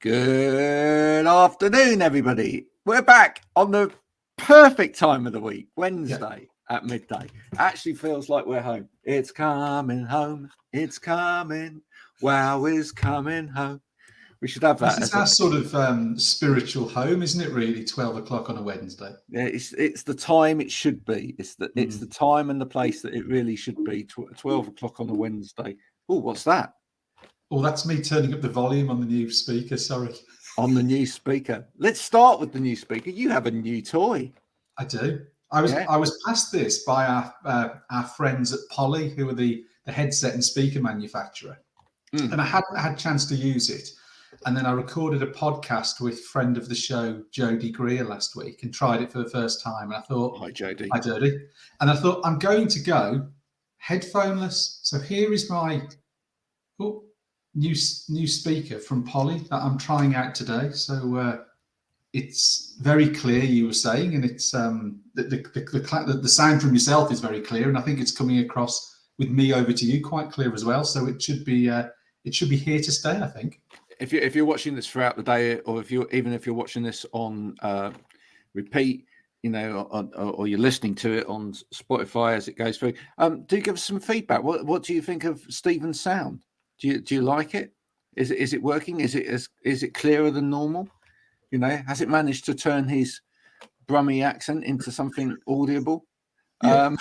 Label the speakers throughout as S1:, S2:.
S1: Good afternoon, everybody. We're back on the perfect time of the week, Wednesday at midday. Actually feels like we're home. It's coming home. It's coming. Wow is coming home. We should have that.
S2: This is our sort of spiritual home, isn't it? Really, 12 o'clock on a Wednesday.
S1: Yeah, it's the time it should be. It's the time and the place that it really should be. 12 o'clock on a Wednesday. Oh, what's that?
S2: Oh, that's me turning up the volume on the new speaker. Sorry.
S1: On the new speaker. Let's start with the new speaker. You have a new toy.
S2: I do. I was passed this by our friends at Poly, who are the headset and speaker manufacturer, and I hadn't had a chance to use it. And then I recorded a podcast with friend of the show, Jodie Greer, last week and tried it for the first time. And I thought,
S1: hi, Jodie.
S2: Hi, Jodie. And I thought, I'm going to go headphoneless. So here is my new speaker from Poly that I'm trying out today. So it's very clear, you were saying, and it's the sound from yourself is very clear, and I think it's coming across with me over to you quite clear as well. So it should be here to stay, I think.
S1: If you're watching this throughout the day, or if you're watching this on repeat, or you're listening to it on Spotify as it goes through, do give us some feedback. What do you think of Steven's sound? Do you like it? Is it working? Is it clearer than normal? Has it managed to turn his Brummie accent into something audible?
S2: Yeah.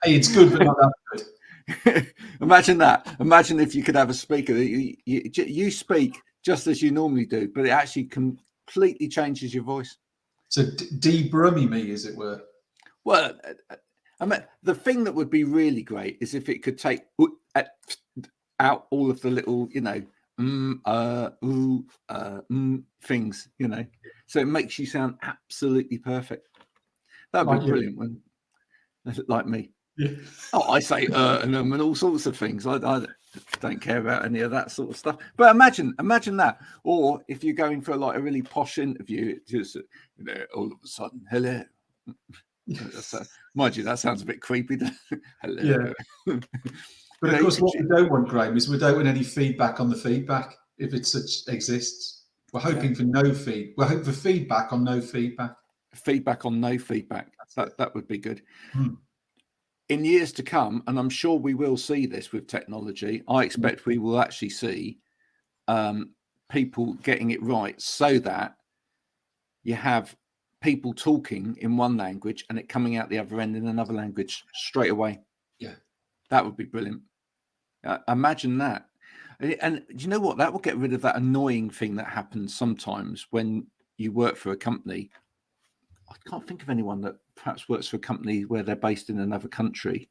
S2: Hey, it's good, but not that good.
S1: Imagine that. Imagine if you could have a speaker that you speak just as you normally do, but it actually completely changes your voice.
S2: So de-Brummie me, as it were.
S1: Well, I mean, the thing that would be really great is if it could take out all of the little, things, so it makes you sound absolutely perfect. That would be brilliant when, like me.
S2: Yeah.
S1: Oh, I say and all sorts of things. I don't care about any of that sort of stuff. But imagine that. Or if you're going for like a really posh interview, it just all of a sudden, hello. Mind you, that sounds a bit creepy. Hello.
S2: Yeah. But of course, what we don't want, Graham, is we don't want any feedback on the feedback if it such exists. We're hoping for no feed. We're hoping for feedback on no feedback.
S1: Feedback on no feedback. That would be good. In years to come, and I'm sure we will see this with technology, I expect we will actually see people getting it right so that you have people talking in one language and it coming out the other end in another language straight away.
S2: Yeah. That
S1: would be brilliant. Imagine that. And do you know what? That will get rid of that annoying thing that happens sometimes when you work for a company. I can't think of anyone that perhaps works for a company where they're based in another country,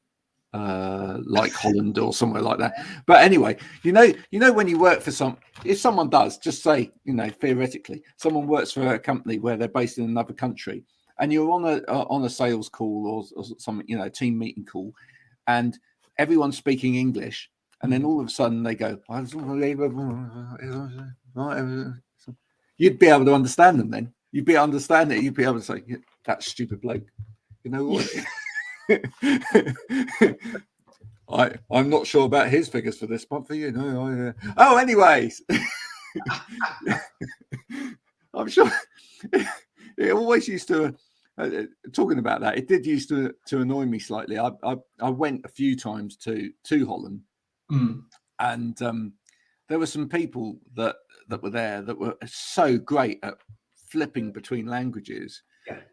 S1: like Holland or somewhere like that. But anyway, when you work for if someone does, just say, theoretically, someone works for a company where they're based in another country, and you're on a sales call or something, team meeting call, and everyone's speaking English, and then all of a sudden they go, you'd be able to understand them then. You'd be able to understand it. You'd be able to say, that stupid bloke. You know what? I'm not sure about his figures for this month. For you know. Oh, anyways. I'm sure it always used to, talking about that, it did used to annoy me slightly. I went a few times to Holland, and there were some people that were there that were so great at flipping between languages,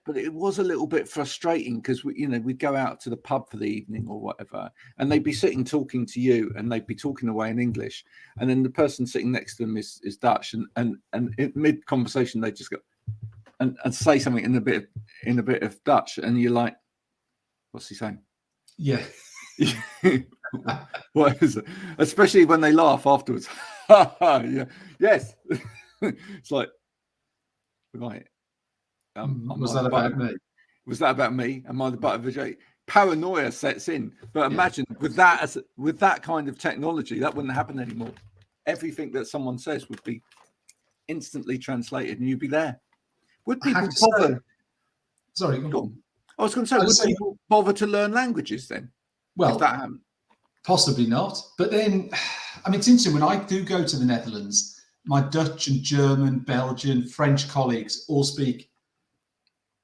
S1: but it was a little bit frustrating because we'd go out to the pub for the evening or whatever, and they'd be sitting talking to you, and they'd be talking away in English, and then the person sitting next to them is Dutch, and in mid conversation they just go and say something in a bit of Dutch, and you're like, what's he saying?
S2: Yeah.
S1: What is it? Especially when they laugh afterwards. Yeah. Yes. It's like, right.
S2: Was that about me?
S1: Was that about me? Am I the butt of a joke? Paranoia sets in. But imagine with that kind of technology, that wouldn't happen anymore. Everything that someone says would be instantly translated, and you'd be there. Would people bother?
S2: Sorry, go on.
S1: I was going to say, would people bother to learn languages then?
S2: Well,
S1: if that happened?
S2: Possibly not. But then, I mean, it's interesting when I do go to the Netherlands. my Dutch and German, Belgian, French colleagues all speak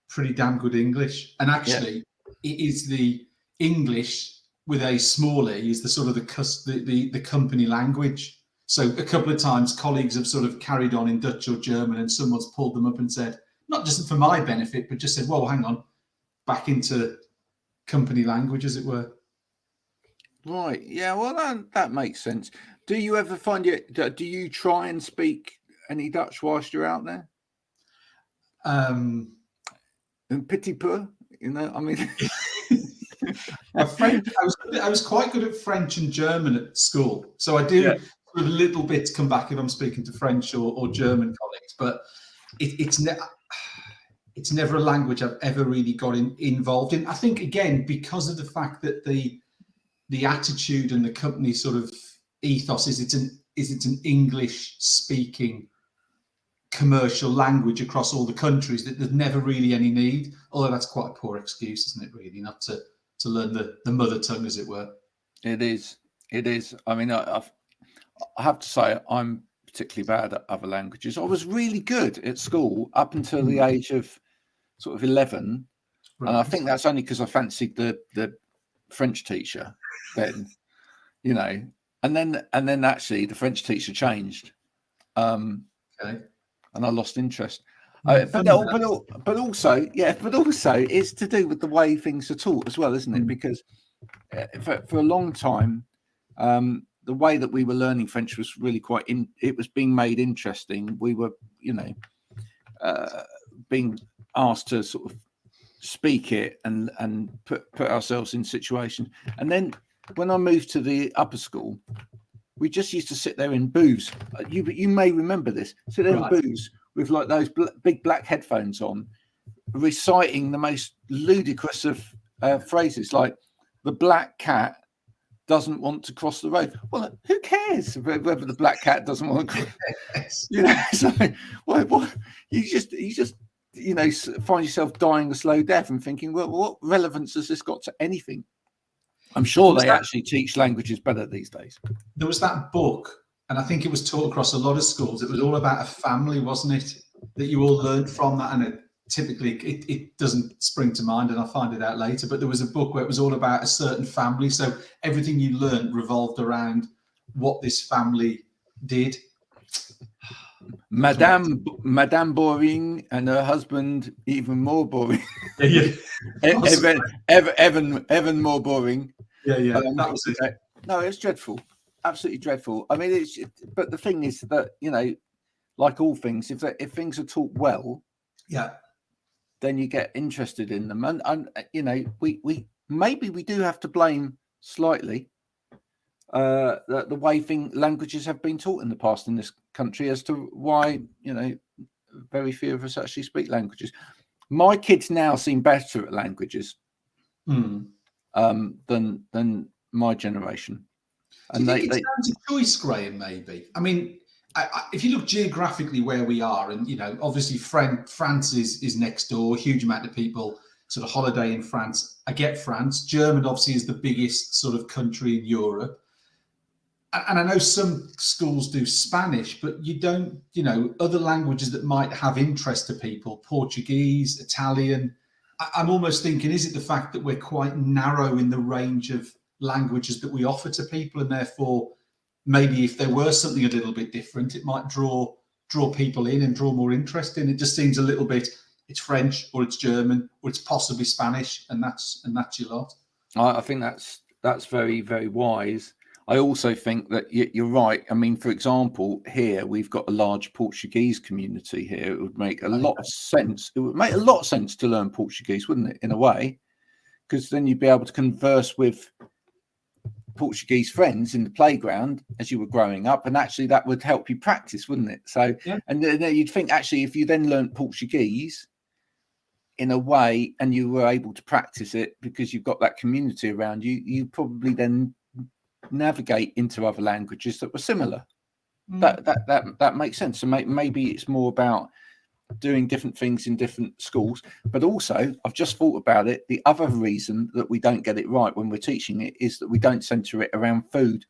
S2: pretty damn good English. And actually, it is the English with a small e is the sort of the company language. So a couple of times colleagues have sort of carried on in Dutch or German, and someone's pulled them up and said, not just for my benefit, but just said, well, hang on, back into company language, as it were.
S1: Right. Yeah. Well, that makes sense. Do you ever find do you try and speak any Dutch whilst you're out there? Un petit peu, you know. I mean,
S2: French. I was quite good at French and German at school, so I do sort of little bits come back if I'm speaking to French or German colleagues. But it's never a language I've ever really got involved in. I think again because of the fact that the attitude and the company sort of ethos is it's an English speaking commercial language across all the countries, that there's never really any need, although that's quite a poor excuse, isn't it, really, not to learn the mother tongue, as it were.
S1: It is. I mean, I have to say I'm particularly bad at other languages. I was really good at school up until the age of sort of 11, and I think that's only because I fancied the French teacher then, you know, and then actually the French teacher changed, and I lost interest. But also it's to do with the way things are taught as well, isn't it? Because for a long time, the way that we were learning French was really it was being made interesting. We were, you know, being asked to sort of speak it and put ourselves in situations. And then when I moved to the upper school, we just used to sit there in booths. You may remember this. Sit there in booths with like those big black headphones on, reciting the most ludicrous of phrases, like the black cat doesn't want to cross the road. Well, who cares whether the black cat doesn't want to cross? You know, so what you just you know, find yourself dying a slow death and thinking, well, what relevance has this got to anything? I'm sure they actually teach languages better these days.
S2: There was that book, and I think it was taught across a lot of schools. It was all about a family, wasn't it? That you all learned from that, and typically it doesn't spring to mind, and I'll find it out later. But there was a book where it was all about a certain family. So everything you learned revolved around what this family did.
S1: Madame boring and her husband even more boring. Evan more boring.
S2: That was it.
S1: No, it's dreadful, absolutely dreadful. I mean, but the thing is that, you know, like all things, if things are taught well, then you get interested in them, and you know, we maybe we do have to blame slightly the way languages have been taught in the past in this country as to why, you know, very few of us actually speak languages. My kids now seem better at languages than my generation.
S2: And do you think it's down to choice, Graham? Maybe. I mean, if you look geographically where we are, and you know, obviously France is next door. A huge amount of people sort of holiday in France. I get France. German obviously is the biggest sort of country in Europe. And I know some schools do Spanish, but you don't, you know, other languages that might have interest to people, Portuguese, Italian. I'm almost thinking, is it the fact that we're quite narrow in the range of languages that we offer to people, and therefore maybe if there were something a little bit different, it might draw people in and draw more interest in? It just seems a little bit, it's French or it's German or it's possibly Spanish, and that's your lot.
S1: I think that's very, very wise. I also think that you're right. I mean, for example, here we've got a large Portuguese community here. It would make a lot of sense. It would make a lot of sense to learn Portuguese, wouldn't it, in a way? Because then you'd be able to converse with Portuguese friends in the playground as you were growing up, and actually that would help you practice, wouldn't it? So, and then you'd think actually if you then learned Portuguese in a way and you were able to practice it because you've got that community around you, you probably then navigate into other languages that were similar. That makes sense. So maybe it's more about doing different things in different schools, but also I've just thought about it, the other reason that we don't get it right when we're teaching it is that we don't center it around food.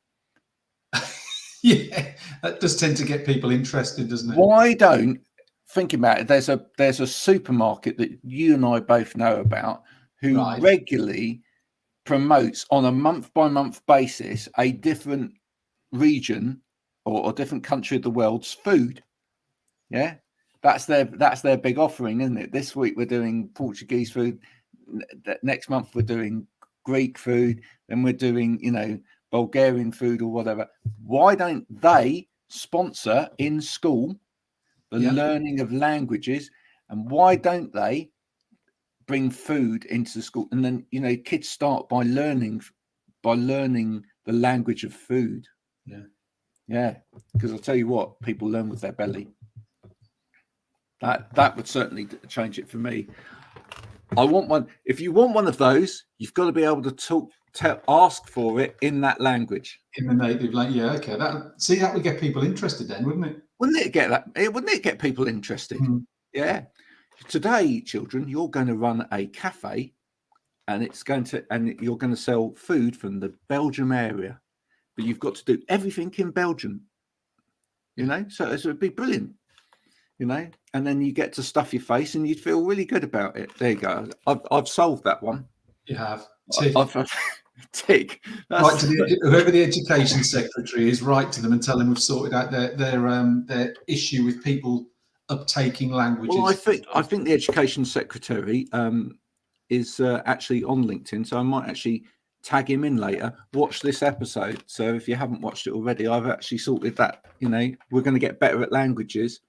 S2: Yeah, that does tend to get people interested, doesn't it?
S1: Why don't, thinking about it, there's a supermarket that you and I both know about who regularly promotes on a month-by-month basis a different region or a different country of the world's food. Yeah, that's their big offering, isn't it? This week we're doing Portuguese food. Next month we're doing Greek food. Then we're doing, Bulgarian food or whatever. Why don't they sponsor in school the learning of languages? And why don't they bring food into the school? And then, kids start by learning the language of food. Yeah, because I'll tell you what, people learn with their belly. That would certainly change it for me. I want one. If you want one of those, you've got to be able to ask for it in that language.
S2: In the native language, yeah, okay. That would get people interested then, wouldn't it?
S1: Wouldn't it get people interested? Yeah. Today, children, you're going to run a cafe, and you're going to sell food from the Belgium area, but you've got to do everything in Belgium. So it would be brilliant. And then you get to stuff your face and you'd feel really good about it. There you go. I've solved that one.
S2: You have.
S1: Tick.
S2: Right to whoever the education secretary is, write to them and tell them we've sorted out their issue with people uptaking languages.
S1: Well, I think the education secretary is actually on LinkedIn, so I might actually tag him in later. Watch this episode. So if you haven't watched it already, I've actually sorted that. We're going to get better at languages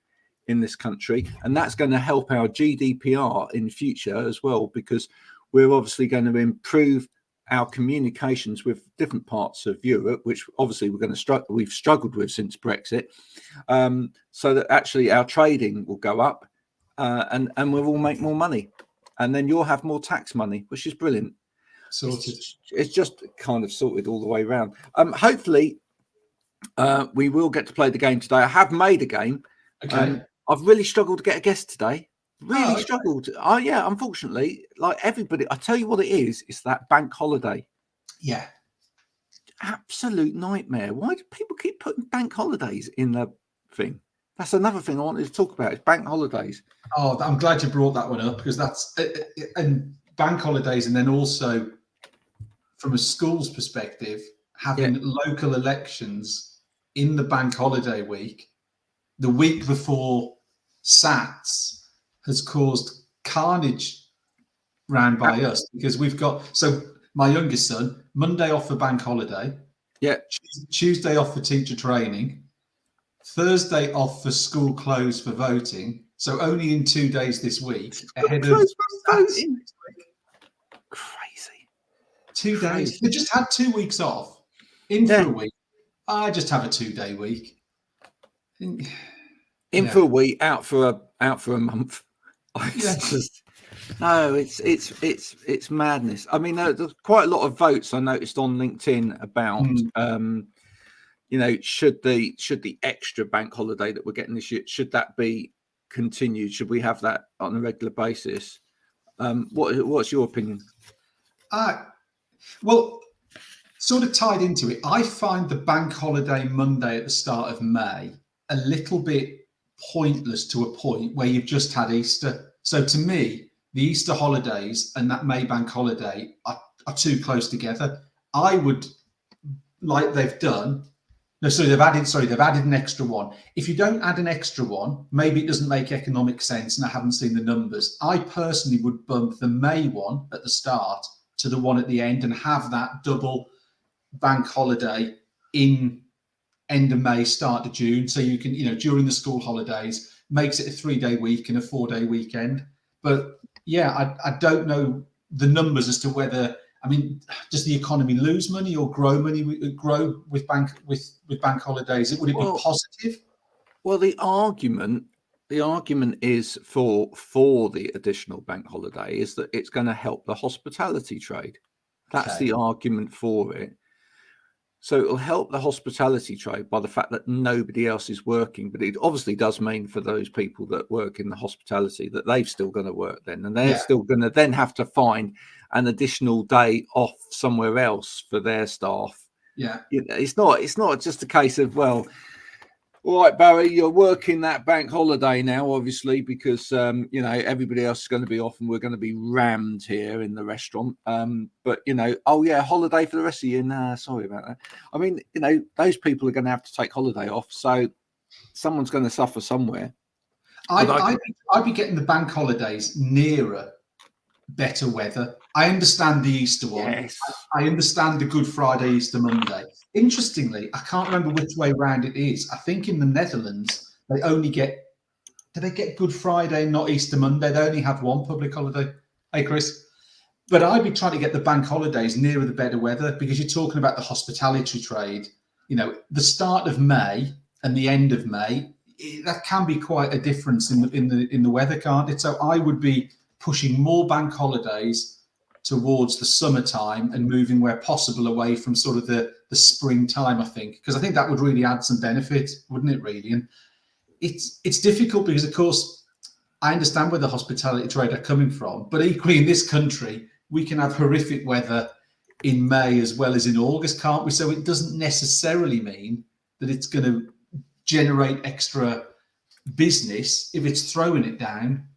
S1: in this country, and that's going to help our GDPR in future as well, because we're obviously going to improve our communications with different parts of Europe, which obviously we've struggled with since Brexit, so that actually our trading will go up, and we'll all make more money, and then you'll have more tax money, which is brilliant.
S2: Sorted.
S1: It's just kind of sorted all the way around. Hopefully we will get to play the game today. I have made a game.
S2: Okay.
S1: I've really struggled to get a guest today. Really struggled. Oh yeah, unfortunately, like everybody, I tell you what it is. It's that bank holiday.
S2: Yeah.
S1: Absolute nightmare. Why do people keep putting bank holidays in the thing? That's another thing I wanted to talk about, is bank holidays.
S2: Oh, I'm glad you brought that one up, because that's and bank holidays, and then also from a school's perspective, having local elections in the bank holiday week, the week before SATs, has caused carnage round by us, because we've got, so my youngest son, Monday off for bank holiday, Tuesday off for teacher training, Thursday off for school closed for voting, so only in 2 days this week, ahead of voting.
S1: Crazy.
S2: 2 days. They just had 2 weeks off for a week. I just have a 2-day week. In
S1: for a week, out for a month. It's madness. I mean, there's quite a lot of votes I noticed on LinkedIn about should the extra bank holiday that we're getting this year, should that be continued? Should we have that on a regular basis? What's your opinion?
S2: Well, sort of tied into it, I find the bank holiday Monday at the start of May a little bit pointless to a point where you've just had Easter. So to me, the Easter holidays and that May bank holiday are too close together. I would, like they've done, they've added an extra one. If you don't add an extra one, maybe it doesn't make economic sense, and I haven't seen the numbers. I personally would bump the May one at the start to the one at the end and have that double bank holiday in end of May, start of June. So you can, during the school holidays, makes it a 3-day week and a 4-day weekend. But yeah, I don't know the numbers as to whether, does the economy lose money or grow with bank holidays? Would it be positive?
S1: Well, the argument is for the additional bank holiday is that it's going to help the hospitality trade. That's the argument for it. So it'll help the hospitality trade by the fact that nobody else is working. But it obviously does mean for those people that work in the hospitality that they've still going to work then. And they're still going to then have to find an additional day off somewhere else for their staff
S2: Yeah.
S1: It's not just a case of, well, all right, Barry, you're working that bank holiday now, obviously, because everybody else is going to be off and we're going to be rammed here in the restaurant. But oh yeah, holiday for the rest of you. Nah, sorry about that. I mean, those people are going to have to take holiday off, so someone's going to suffer somewhere.
S2: I'd be getting the bank holidays nearer better weather. I understand the Easter one.
S1: Yes.
S2: I understand the Good Friday, Easter Monday. Interestingly, I can't remember which way round it is. I think in the Netherlands, they only get, do they get Good Friday, not Easter Monday? They only have one public holiday. Hey, Chris. But I'd be trying to get the bank holidays nearer the better weather, because you're talking about the hospitality trade. The start of May and the end of May, that can be quite a difference in the weather, can't it? So I would be pushing more bank holidays towards the summertime and moving where possible away from sort of the springtime, I think, because I think that would really add some benefit, wouldn't it, really? And it's difficult because, of course, I understand where the hospitality trade are coming from, but equally in this country, we can have horrific weather in May as well as in August, can't we? So it doesn't necessarily mean that it's going to generate extra business if it's throwing it down.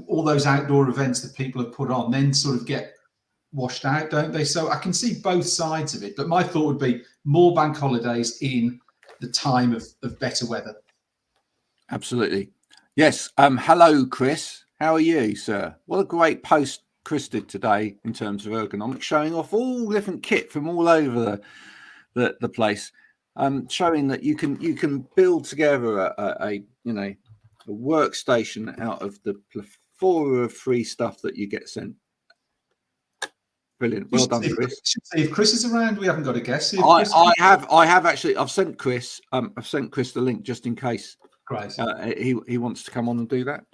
S2: All those outdoor events that people have put on then sort of get washed out, don't they? So I can see both sides of it, but my thought would be more bank holidays in the time of better weather.
S1: Absolutely. Yes. Hello, Chris. How are you, sir? What a great post Chris did today in terms of ergonomics, showing off all different kit from all over the place, showing that you can build together a workstation out of the plethora of free stuff that you get sent. Brilliant. Well done, Chris.
S2: If Chris is around, we haven't got a guess.
S1: I have actually. I've sent Chris the link just in case.
S2: Great.
S1: He wants to come on and do that.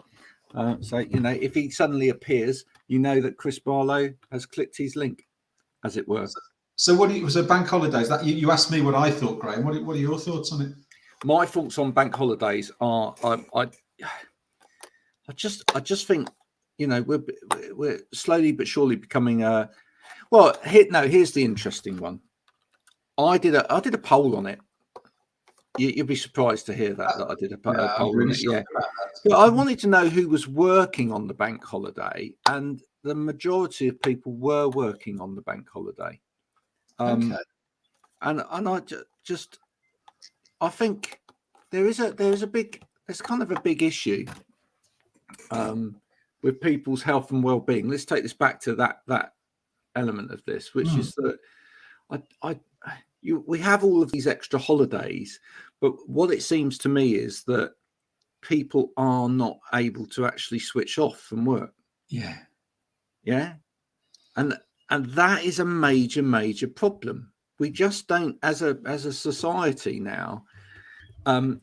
S1: So if he suddenly appears, that Chris Barlow has clicked his link, as it were.
S2: So so bank holidays? That you asked me what I thought, Graham. What are your thoughts on it?
S1: My thoughts on bank holidays are I just think we're slowly but surely becoming here's the interesting one. I did a poll on it. You'd be surprised to hear that I did a poll on it. Yeah, but I wanted to know who was working on the bank holiday, and the majority of people were working on the bank holiday.
S2: Okay.
S1: And I think there's kind of a big issue with people's health and well-being. Let's take this back to that element of this, which is that we have all of these extra holidays, but what it seems to me is that people are not able to actually switch off from work. Yeah. And that is a major problem. We just don't, as a society now,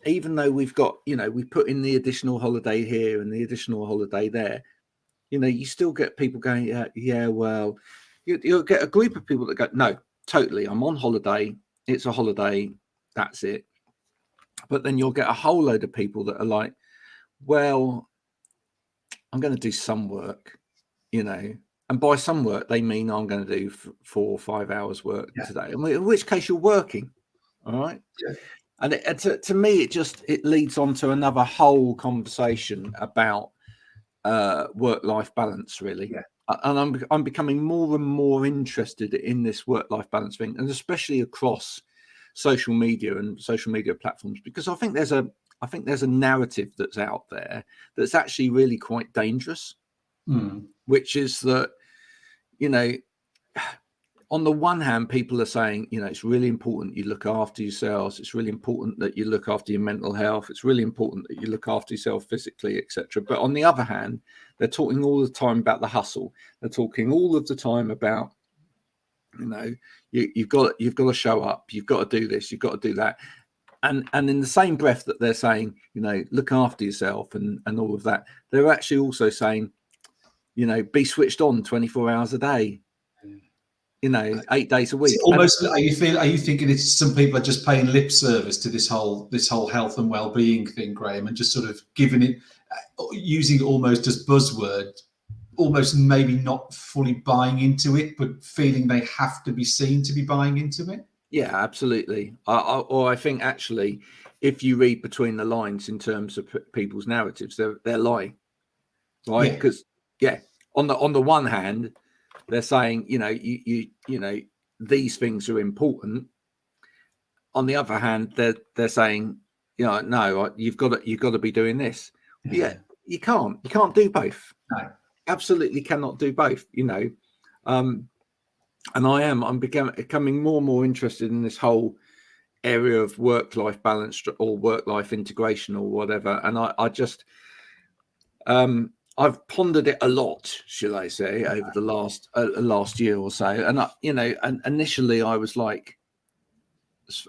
S1: even though we've got, we put in the additional holiday here and the additional holiday there, you still get people going, well, you'll get a group of people that go, no, totally, I'm on holiday. It's a holiday. That's it. But then you'll get a whole load of people that are like, well, I'm going to do some work, and by some work, they mean I'm going to do 4 or 5 hours work today. I mean, in which case you're working. All right.
S2: Yeah.
S1: And to me, it leads on to another whole conversation about work-life balance, really.
S2: Yeah.
S1: And I'm becoming more and more interested in this work-life balance thing, and especially across social media and social media platforms, because I think there's a narrative that's out there that's actually really quite dangerous, which is that, on the one hand, people are saying, it's really important you look after yourselves. It's really important that you look after your mental health. It's really important that you look after yourself physically, etc. But on the other hand, they're talking all the time about the hustle. They're talking all of the time about, you've got to show up. You've got to do this. You've got to do that. And in the same breath that they're saying, look after yourself and all of that, they're actually also saying, be switched on 24 hours a day. 8 days a week.
S2: Almost, are you thinking it's some people are just paying lip service to this whole health and well-being thing, Graham, and just sort of giving it, using it almost as buzzword, almost maybe not fully buying into it, but feeling they have to be seen to be buying into it?
S1: Yeah, absolutely. Or I think actually, if you read between the lines in terms of people's narratives, they're lying, right? Because on the one hand, they're saying, you know, these things are important. On the other hand, they're saying, no, you've got to be doing this. Yeah, you can't do both.
S2: No.
S1: Absolutely cannot do both. And I'm becoming more and more interested in this whole area of work-life balance or work-life integration or whatever. And I just I've pondered it a lot, shall I say, over the last year or so. And and initially I was like,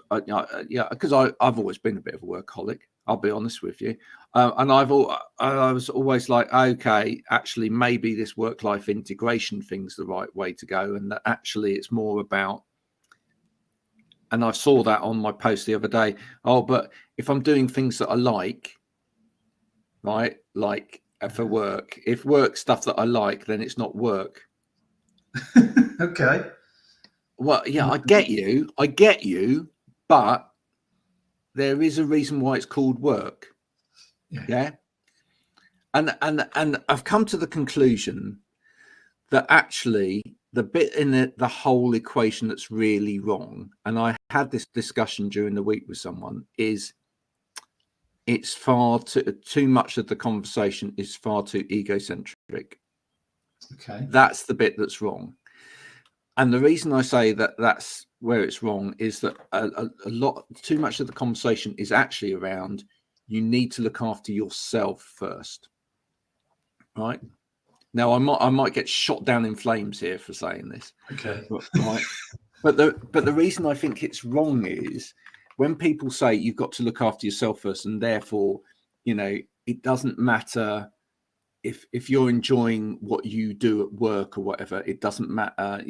S1: because I've always been a bit of a workaholic. I'll be honest with you, and I was always like, okay, actually, maybe this work-life integration thing's the right way to go, and that actually it's more about. And I saw that on my post the other day. Oh, but if I'm doing things that I like, right, like for work, if work stuff that I like, then it's not work.
S2: Okay.
S1: Well, yeah, I get you, but there is a reason why it's called work. Yeah. And I've come to the conclusion that actually the bit in the whole equation that's really wrong, and I had this discussion during the week with someone, is it's far too much of the conversation is far too egocentric.
S2: Okay.
S1: That's the bit that's wrong. And the reason I say that that's where it's wrong is that too much of the conversation is actually around you need to look after yourself first. Right. Now, I might get shot down in flames here for saying this.
S2: Okay.
S1: Right. but the reason I think it's wrong is when people say you've got to look after yourself first, and therefore, it doesn't matter if you're enjoying what you do at work or whatever, it doesn't matter,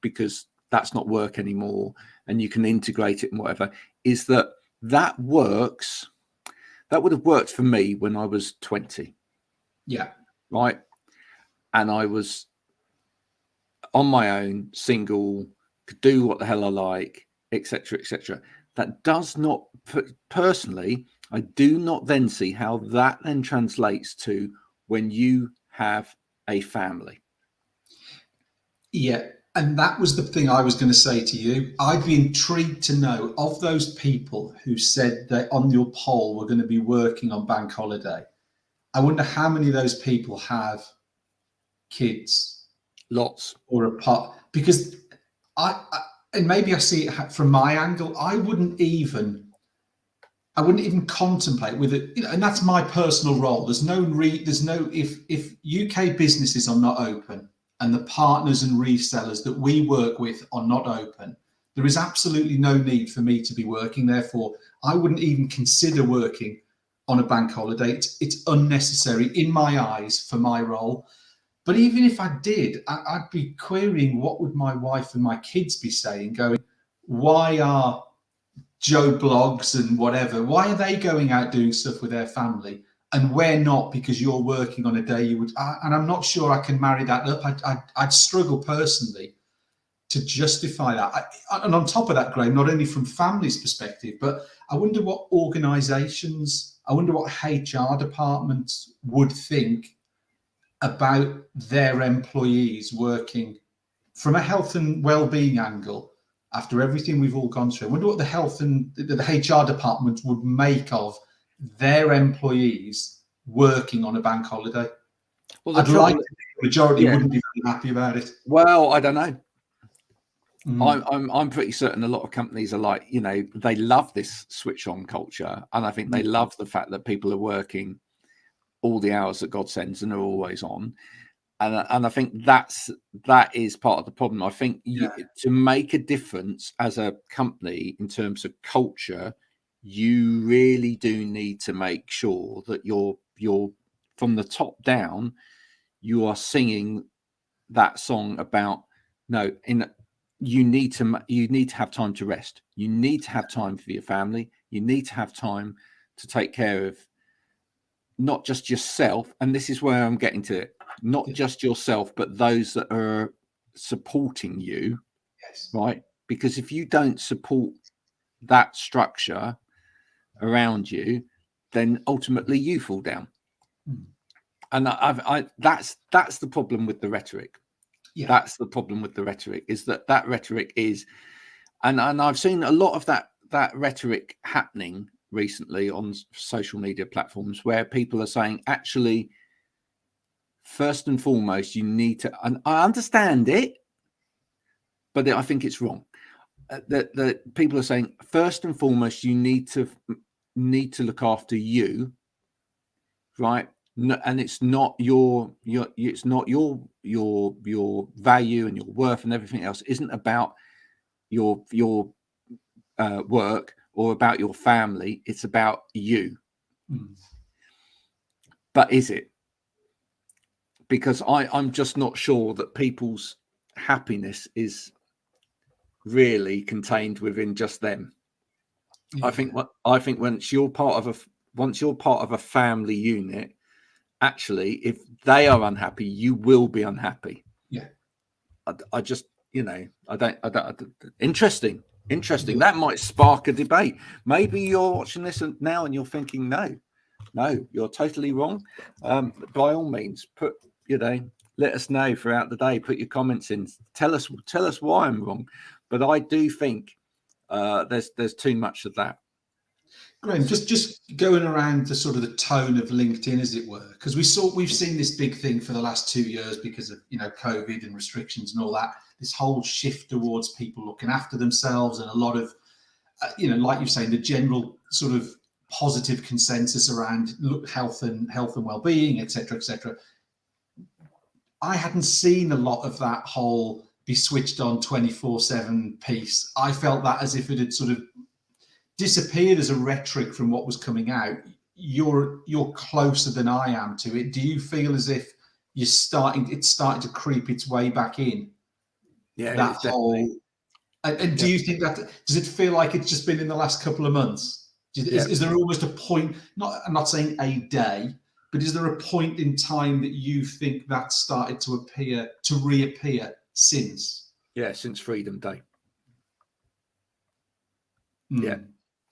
S1: because that's not work anymore, and you can integrate it and whatever, is that works. That would have worked for me when I was 20.
S2: Yeah.
S1: Right. And I was on my own, single, could do what the hell I like, etc., etc. That does not, personally, I do not then see how that then translates to when you have a family.
S2: Yeah. And that was the thing I was going to say to you. I'd be intrigued to know, of those people who said that on your poll were going to be working on bank holiday, I wonder how many of those people have kids.
S1: Lots.
S2: Or a part, because and maybe I see it from my angle, I wouldn't even contemplate with it, and that's my personal role. There's no if UK businesses are not open and the partners and resellers that we work with are not open, there is absolutely no need for me to be working. Therefore, I wouldn't even consider working on a bank holiday. It's unnecessary in my eyes for my role. But even if I did, I'd be querying what would my wife and my kids be saying, going, why are Joe Blogs and whatever, why are they going out doing stuff with their family and we're not, because you're working on a day you would, and I'm not sure I can marry that up. I'd struggle personally to justify that. And on top of that, Graham, not only from family's perspective, but I wonder what organisations, I wonder what HR departments would think about their employees working from a health and well-being angle after everything we've all gone through. I wonder what the health and the HR department would make of their employees working on a bank holiday. Well, I'd like to think the majority wouldn't be very happy about it.
S1: Well, I don't know. I'm pretty certain a lot of companies are like, they love this switch on culture, and I think they love the fact that people are working all the hours that God sends and are always on. And I think that is part of the problem. I think to make a difference as a company in terms of culture, you really do need to make sure that you're from the top down, you are singing that song about you need to have time to rest. You need to have time for your family. You need to have time to take care of not just yourself, and this is where I'm getting to it, not just yourself, but those that are supporting you,
S2: Yes.
S1: Right? Because if you don't support that structure around you, then ultimately you fall down. And that's the problem with the rhetoric.
S2: Yeah.
S1: That's the problem with the rhetoric, is that rhetoric is, and I've seen a lot of that rhetoric happening recently on social media platforms, where people are saying, actually, first and foremost, you need to, and I understand it, but I think it's wrong. The people are saying, first and foremost, you need to look after you, right? No, and it's not your value and your worth and everything else isn't about your work or about your family. It's about you. But is it? Because I'm just not sure that people's happiness is really contained within just them. Yeah. I think once you're part of a family unit, actually, if they are unhappy, you will be unhappy.
S2: Yeah.
S1: I just, I don't. Interesting. Yeah. That might spark a debate. Maybe you're watching this now and you're thinking, no, you're totally wrong. By all means, let us know throughout the day. Put your comments in. Tell us why I'm wrong. But I do think there's too much of that.
S2: Graham, just going around the sort of the tone of LinkedIn, as it were, because we've seen this big thing for the last 2 years because of COVID and restrictions and all that. This whole shift towards people looking after themselves, and a lot of like you're saying, the general sort of positive consensus around health and well-being, etc., etc. I hadn't seen a lot of that whole be switched on 24/7 piece. I felt that as if it had sort of disappeared as a rhetoric from what was coming out. You're closer than I am to it. Do you feel as if it's starting to creep its way back in?
S1: Yeah,
S2: that whole. And do you think that, does it feel like it's just been in the last couple of months? Is there almost a point? I'm not saying a day, but is there a point in time that you think that started to reappear since?
S1: Yeah, since Freedom Day.
S2: Yeah.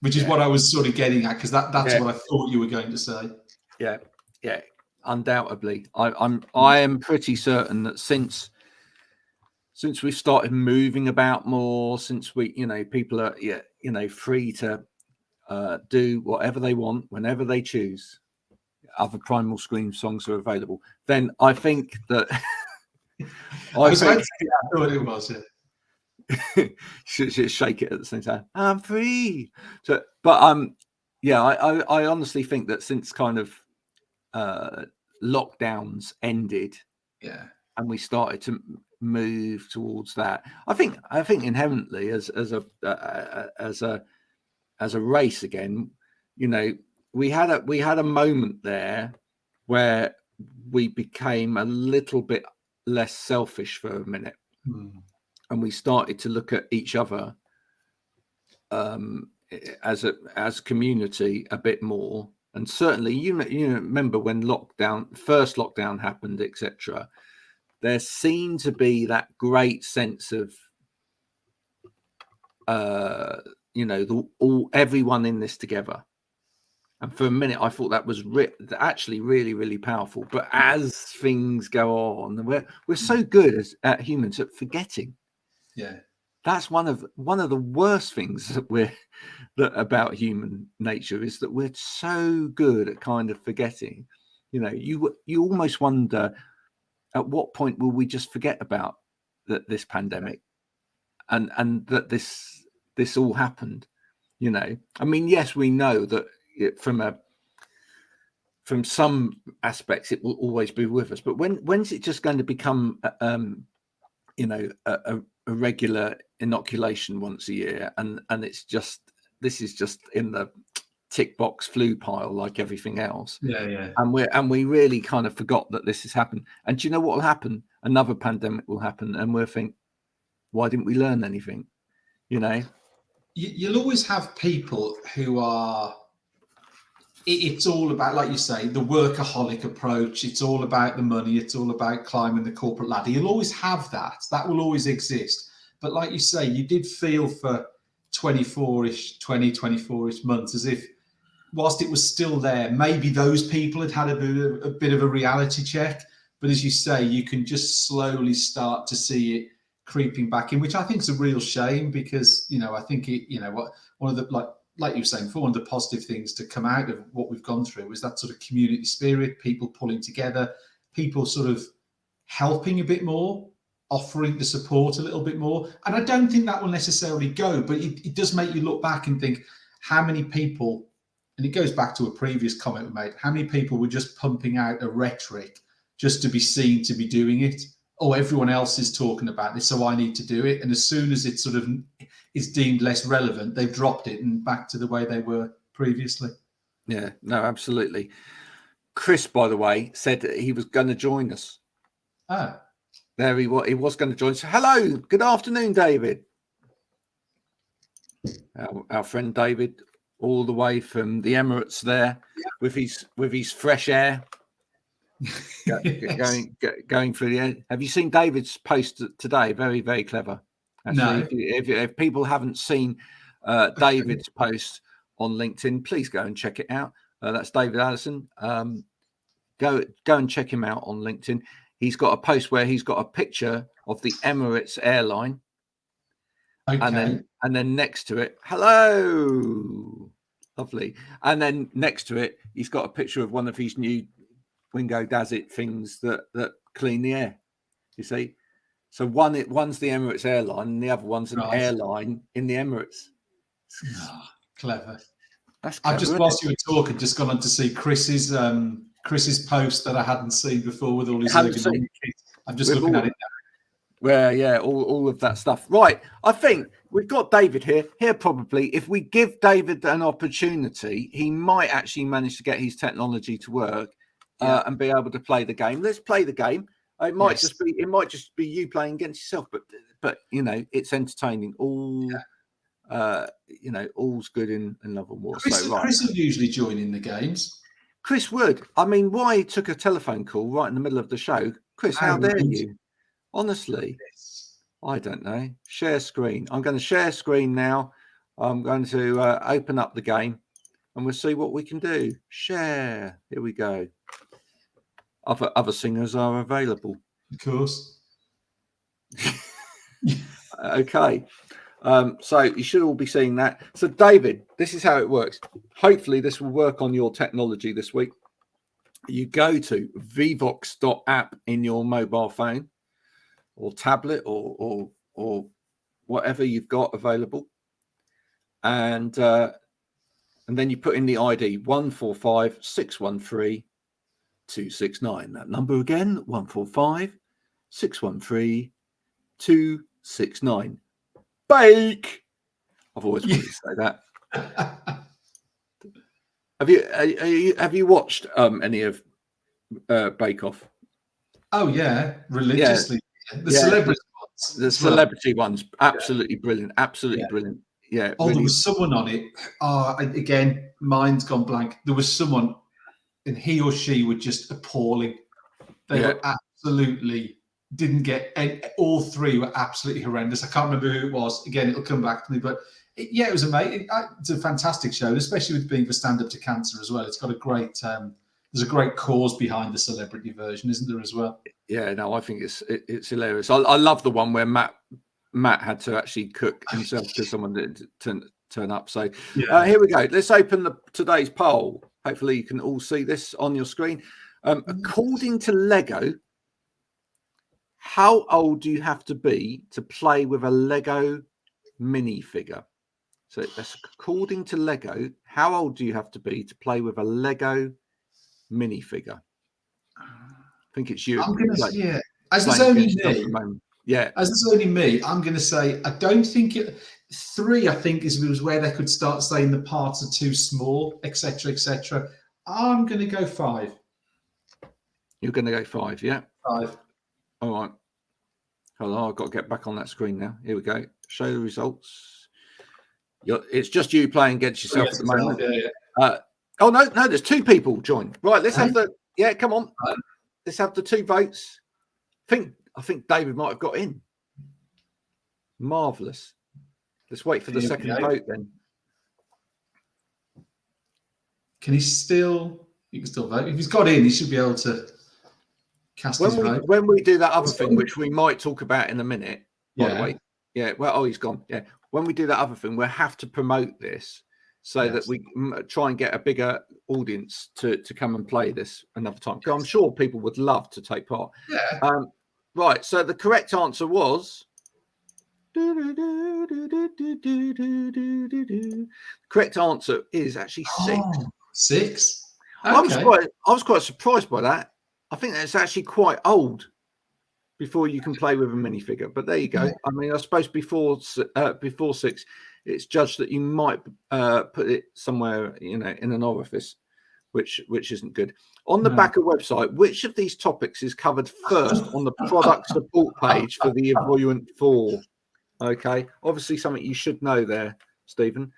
S2: Which is what I was sort of getting at, because that's what I thought you were going to say.
S1: Yeah, undoubtedly. I am pretty certain that since we've started moving about more, since we, people are, free to do whatever they want whenever they choose, other Primal Scream songs are available, then I think that
S2: I thought it was.
S1: should shake it at the same time. I'm free. So, but I honestly think that since kind of lockdowns ended, and we started to move towards that, I think inherently as a race again, we had a moment there where we became a little bit less selfish for a minute. And we started to look at each other as community a bit more. And certainly, you remember when first lockdown happened, etc. There seemed to be that great sense of, everyone in this together. And for a minute, I thought that was actually really, really powerful. But as things go on, we're so good at humans at forgetting.
S2: Yeah,
S1: that's one of the worst things about human nature, is that we're so good at kind of forgetting. You almost wonder, at what point will we just forget about this pandemic, and that this all happened? I mean, yes, we know that from some aspects it will always be with us, but when's it just going to become a regular inoculation once a year, and this is just in the tick box flu pile like everything else? And we really kind of forgot that this has happened. And do you know what will happen? Another pandemic will happen, and we'll think, why didn't we learn anything?
S2: You'll always have people who are, it's all about, like you say, the workaholic approach. It's all about the money. It's all about climbing the corporate ladder. You'll always have that. That will always exist. But like you say, you did feel for 24-ish months as if, whilst it was still there, maybe those people had a bit of a reality check. But as you say, you can just slowly start to see it creeping back in, which I think is a real shame, because, I think one of the, like you were saying before, one of the positive things to come out of what we've gone through was that sort of community spirit, people pulling together, people sort of helping a bit more, offering the support a little bit more. And I don't think that will necessarily go, but it does make you look back and think how many people, and it goes back to a previous comment we made, how many people were just pumping out a rhetoric just to be seen to be doing it. Oh, everyone else is talking about this, so I need to do it. And as soon as it sort of is deemed less relevant, they've dropped it and back to the way they were previously.
S1: Yeah, no, absolutely. Chris, by the way, said that he was going to join us.
S2: Oh.
S1: There he was going to join us. Hello, good afternoon, David. Our friend David, all the way from the Emirates there, with his fresh air.
S2: Yes.
S1: going through the air. Have you seen David's post today? Very, very clever. Actually,
S2: no.
S1: if people haven't seen David's post on LinkedIn, please go and check it out. That's David Allison. Go and check him out on LinkedIn. He's got a post where he's got a picture of the Emirates airline, and then next to it, hello, lovely, and then next to it, he's got a picture of one of his new Wingo Does It things that clean the air. You see, so one's the Emirates airline, and the other one's an airline in the Emirates.
S2: Oh, clever.
S1: That's clever.
S2: I've just, whilst you were talking, just gone on to see Chris's post that I hadn't seen before with all his ergonomic kit. I'm just looking at it now.
S1: Well, yeah, all of that stuff. Right. I think we've got David here. Here, probably, if we give David an opportunity, he might actually manage to get his technology to work and be able to play the game. Let's play the game. It might just be you playing against yourself, but it's entertaining. All's good in love and war.
S2: Chris would usually join in the games.
S1: Chris would. I mean, why he took a telephone call right in the middle of the show? Chris, how dare you? Honestly, I don't know. Share screen. I'm going to share screen now. I'm going to open up the game and we'll see what we can do. Share. Here we go. Other singers are available.
S2: Of course.
S1: Okay. So you should all be seeing that. So, David, this is how it works. Hopefully, this will work on your technology this week. You go to vivox.app in your mobile phone or tablet or whatever you've got available, and then you put in the ID 145-613-269. That number again, 145-613-269. Bake. I've always wanted to say that. Have you watched any of Bake Off?
S2: Oh yeah, religiously.
S1: Yeah.
S2: The celebrity ones.
S1: The celebrity ones, absolutely brilliant. Absolutely brilliant. Yeah.
S2: Oh, really. There was someone on it. Again, mind's gone blank. There was someone, and he or she were just appalling. They were absolutely. Didn't get all three were absolutely horrendous. I can't remember who it was. Again, it'll come back to me. But it was amazing. It's a fantastic show, especially with being for Stand Up to Cancer as well. It's got a great. There's a great cause behind the celebrity version, isn't there, as well?
S1: Yeah, no, I think it's hilarious. I love the one where Matt had to actually cook himself because someone didn't turn up. So here we go. Let's open today's poll. Hopefully, you can all see this on your screen. According to Lego, how old do you have to be to play with a Lego minifigure? So that's according to Lego. How old do you have to be to play with a Lego minifigure? I think it's you.
S2: I'm going to say, as there's only me. As there's only me, I'm going to say I don't think it. 3, I think, was where they could start saying the parts are too small, etc., etc. I'm going to go 5.
S1: You're going to go 5, yeah?
S2: 5.
S1: All right. Hold on, I've got to get back on that screen now. Here we go. Show the results. It's just you playing against yourself at the moment. Oh, no, there's 2 people joined. Right, let's have come on. Let's have the 2 votes. I think David might have got in. Marvellous. Let's wait for the second vote then.
S2: Can he still? He can still vote. If he's got in, he should be able to cast his vote.
S1: When we do that other thing, which we might talk about in a minute. By the way. Yeah. Well, oh, he's gone. Yeah. When we do that other thing, we'll have to promote this so that we try and get a bigger audience to come and play this another time. Because I'm sure people would love to take part.
S2: Yeah.
S1: Right. So the correct answer was. Correct answer is actually 6.
S2: 6.
S1: Okay. I was quite surprised by that. I think that's actually quite old before you can play with a minifigure. But there you go. Yeah. I mean, I suppose before 6, it's judged that you might put it somewhere, in an orifice, which isn't good. On the backer website, which of these topics is covered first on the product support page for the Evoyant 4? Okay, obviously something you should know there, Stephen.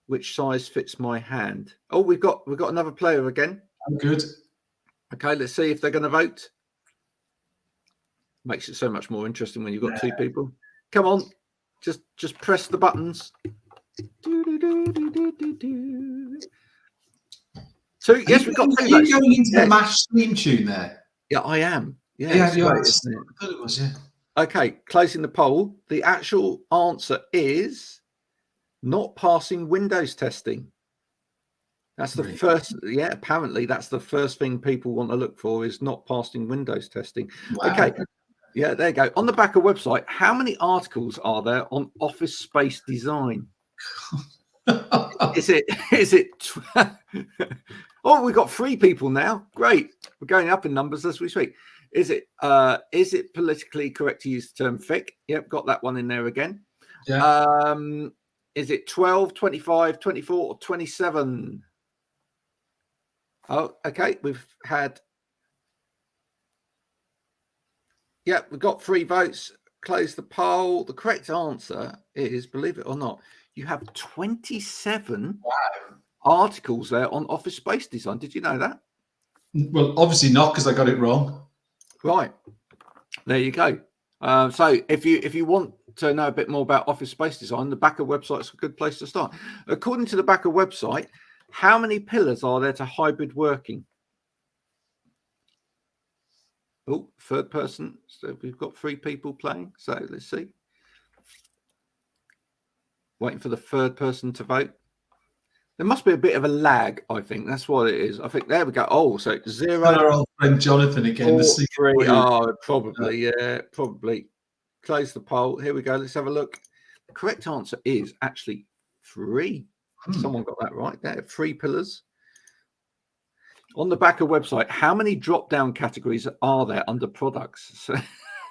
S1: Which size fits my hand? Oh, we've got another player again.
S2: I'm good.
S1: Okay, let's see if they're going to vote. Makes it so much more interesting when you've got 2 people. Come on, just press the buttons. 2. Yes, we've got 2 votes.
S2: Are you going into the MASH theme tune there?
S1: Yeah, I am. Yeah,
S2: I thought it was. Yeah.
S1: Okay, closing the poll. The actual answer is not passing Windows testing. That's the first. Yeah, apparently that's the first thing people want to look for is not passing Windows testing. Wow. Okay. Yeah, there you go. On the Backer website, how many articles are there on office space design? Is it? Oh, we've got 3 people now. Great. We're going up in numbers as we speak. Is it politically correct to use the term thick? Yep, got that one in there again. Yeah. Is it 12, 25, 24, or 27? Oh, okay. We've got 3 votes. Close the poll. The correct answer is, believe it or not, you have 27 articles there on office space design. Did you know that?
S2: Well, obviously not, because I got it wrong.
S1: Right. There you go. So if you want to know a bit more about office space design, the Backer website is a good place to start. According to the Backer website, how many pillars are there to hybrid working? Oh, third person. So we've got 3 people playing. So let's see. Waiting for the third person to vote. There must be a bit of a lag, I think. That's what it is. I think there we go. Oh, so 0.
S2: Our old friend Jonathan again.
S1: 4, 3. Oh, probably. Yeah, probably. Close the poll. Here we go. Let's have a look. The correct answer is actually 3. Someone got that right there. 3 pillars. On the Backer website, how many drop-down categories are there under products?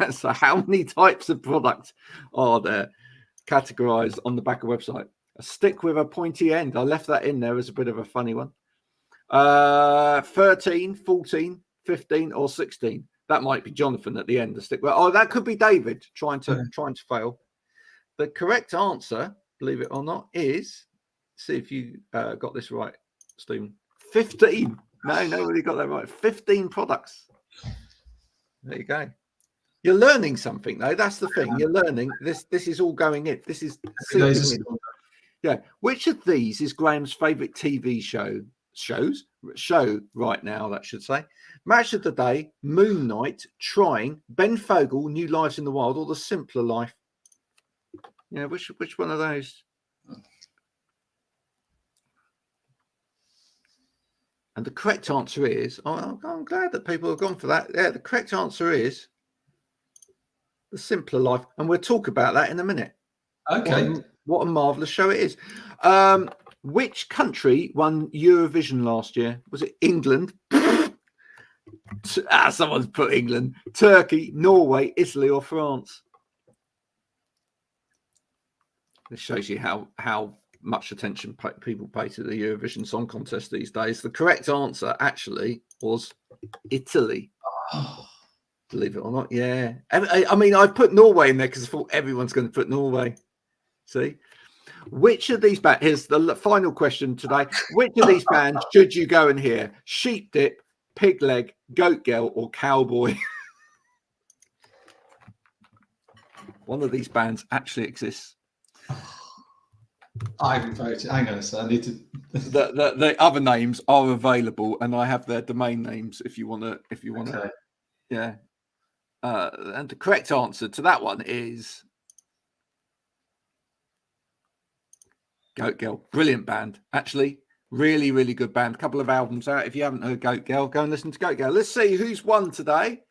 S1: So how many types of products are there categorized on the Backer website? A stick with a pointy end. I left that in there as a bit of a funny one. 13, 14, 15, or 16. That might be Jonathan at the end. The stick. Oh, that could be David trying to fail. The correct answer, believe it or not, is, see if you got this right, Stephen. 15. No, nobody got that right. 15 products. There you go. You're learning something, though. That's the thing. You're learning. This is all going in. This is yeah. Which of these is Graham's favourite TV show right now, that should say? Match of the Day, Moon Knight, Trying, Ben Fogle, New Lives in the Wild, or The Simpler Life? Yeah, which one of those? And the correct answer is, I'm glad that people have gone for that. Yeah, the correct answer is The Simpler Life. And we'll talk about that in a minute.
S2: Okay.
S1: What a marvellous show it is. Which country won Eurovision last year? Was it England? Someone's put England. Turkey, Norway, Italy, or France? This shows you how much attention people pay to the Eurovision Song Contest these days. The correct answer actually was Italy. Oh. Believe it or not, yeah. I mean, I put Norway in there because I thought everyone's going to put Norway. See? Which of these bands, here's the final question today. Which of these bands should you go and hear? Sheep Dip, Pig Leg, Goat Girl, or Cowboy? One of these bands actually exists.
S2: I haven't voted. Hang on a second. I need to.
S1: The other names are available, and I have their domain names if you want to.
S2: Okay.
S1: Yeah. And the correct answer to that one is Goat Girl. Brilliant band, actually. Really, really good band. A couple of albums out. If you haven't heard Goat Girl, go and listen to Goat Girl. Let's see who's won today.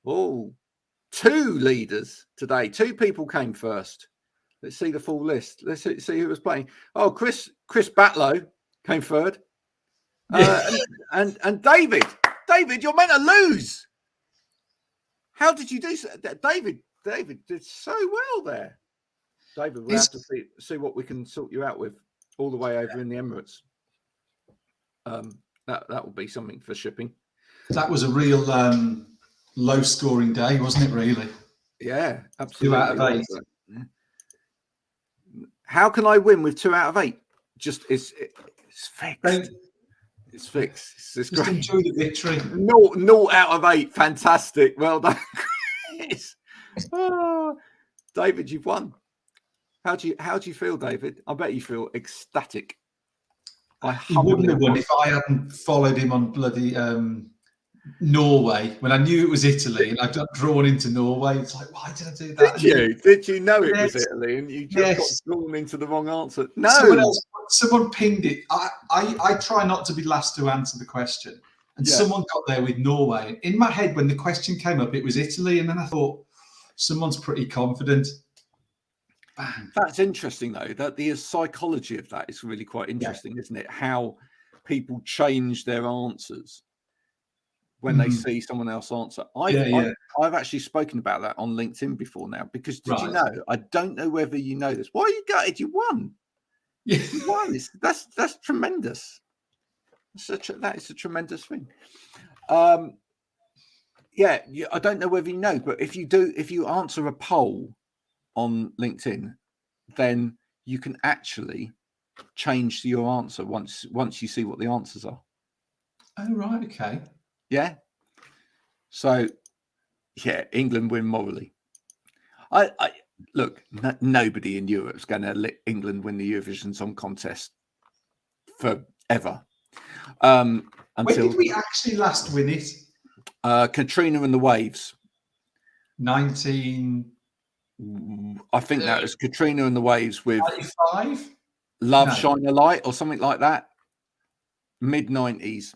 S1: Oh, 2 leaders today. 2 people came first. Let's see the full list. Let's see who was playing. Oh, Chris Batlow came third. And David, you're meant to lose. How did you do so? David did so well there. David, we'll have to see what we can sort you out with all the way over in the Emirates. That will be something for shipping.
S2: That was a real low-scoring day, wasn't it? Really?
S1: Yeah, absolutely.
S2: 2 out of 8.
S1: Yeah. How can I win with 2 out of 8? Just it's fixed. It's fixed. It's
S2: just
S1: great.
S2: Enjoy the victory.
S1: 0 out of 8. Fantastic. Well done, Chris. Oh, David, you've won. How do you feel, David? I bet you feel ecstatic.
S2: He wouldn't have won if I hadn't followed him on bloody Norway when I knew it was Italy and I got drawn into Norway. It's like, why did I do that?
S1: Did you know it was Italy and you just got drawn into the wrong answer? No.
S2: Someone pinged it. I try not to be last to answer the question. And someone got there with Norway. In my head, when the question came up, it was Italy. And then I thought, someone's pretty confident. Bang.
S1: That's interesting, though. That the psychology of that is really quite interesting, isn't it? How people change their answers when they see someone else answer. I've actually spoken about that on LinkedIn before now, because did you know? I don't know whether you know this. Why are you gutted? You won.
S2: Yeah.
S1: You won. That's tremendous. That is a tremendous thing. I don't know whether you know, but if you answer a poll on LinkedIn, then you can actually change your answer once you see what the answers are.
S2: Oh, right. Okay.
S1: Yeah. So, England win morally. I look. Nobody in Europe's going to let England win the Eurovision Song Contest forever.
S2: When did we actually last win it?
S1: Katrina and the Waves.
S2: 19.
S1: I think that was Katrina and the Waves with
S2: 95?
S1: Love Shine a Light or something like that. Mid-90s.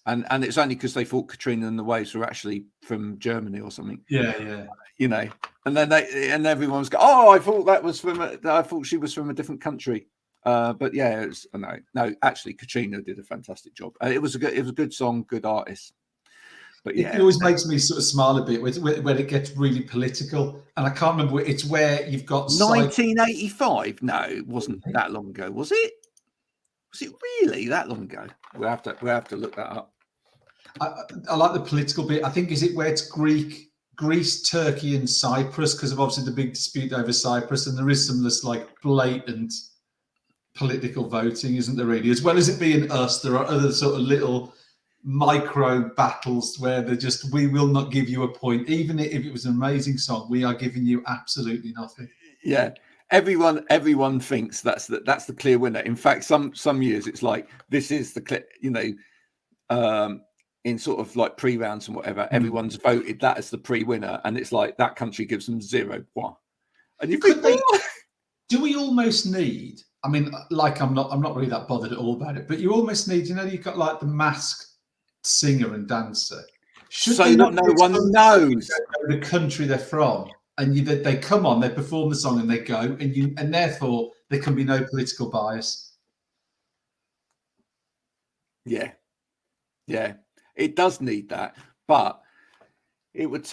S1: And it's only because they thought Katrina and the Waves were actually from Germany or something.
S2: Yeah.
S1: You know, and then everyone was going, oh, I thought she was from a different country. But yeah, it was, no. Actually, Katrina did a fantastic job. It was a good song, good artist. But yeah,
S2: it always makes me sort of smile a bit when it gets really political. And I can't remember. It's where you've got
S1: 1985. No, it wasn't that long ago, was it? Was it really that long ago? We'll have to look that up.
S2: I like the political bit. I think, is it where it's Greece, Turkey, and Cyprus, because of obviously the big dispute over Cyprus, and there is some this like blatant political voting, isn't there? Really, as well as it being us, there are other sort of little micro battles where they're just, we will not give you a point, even if it was an amazing song. We are giving you absolutely nothing.
S1: Yeah. Everyone thinks that's the clear winner. In fact, some years it's like this is the clear, in sort of like pre-rounds and whatever, everyone's voted that as the pre-winner, and it's like that country gives them 0-1. And you think,
S2: do we almost need? I mean, like I'm not really that bothered at all about it, but you almost need, you've got like the masked singer and dancer.
S1: So not no one knows
S2: the country they're from. And they come on, they perform the song, and they go, and therefore there can be no political bias. Yeah,
S1: it does need that, but it would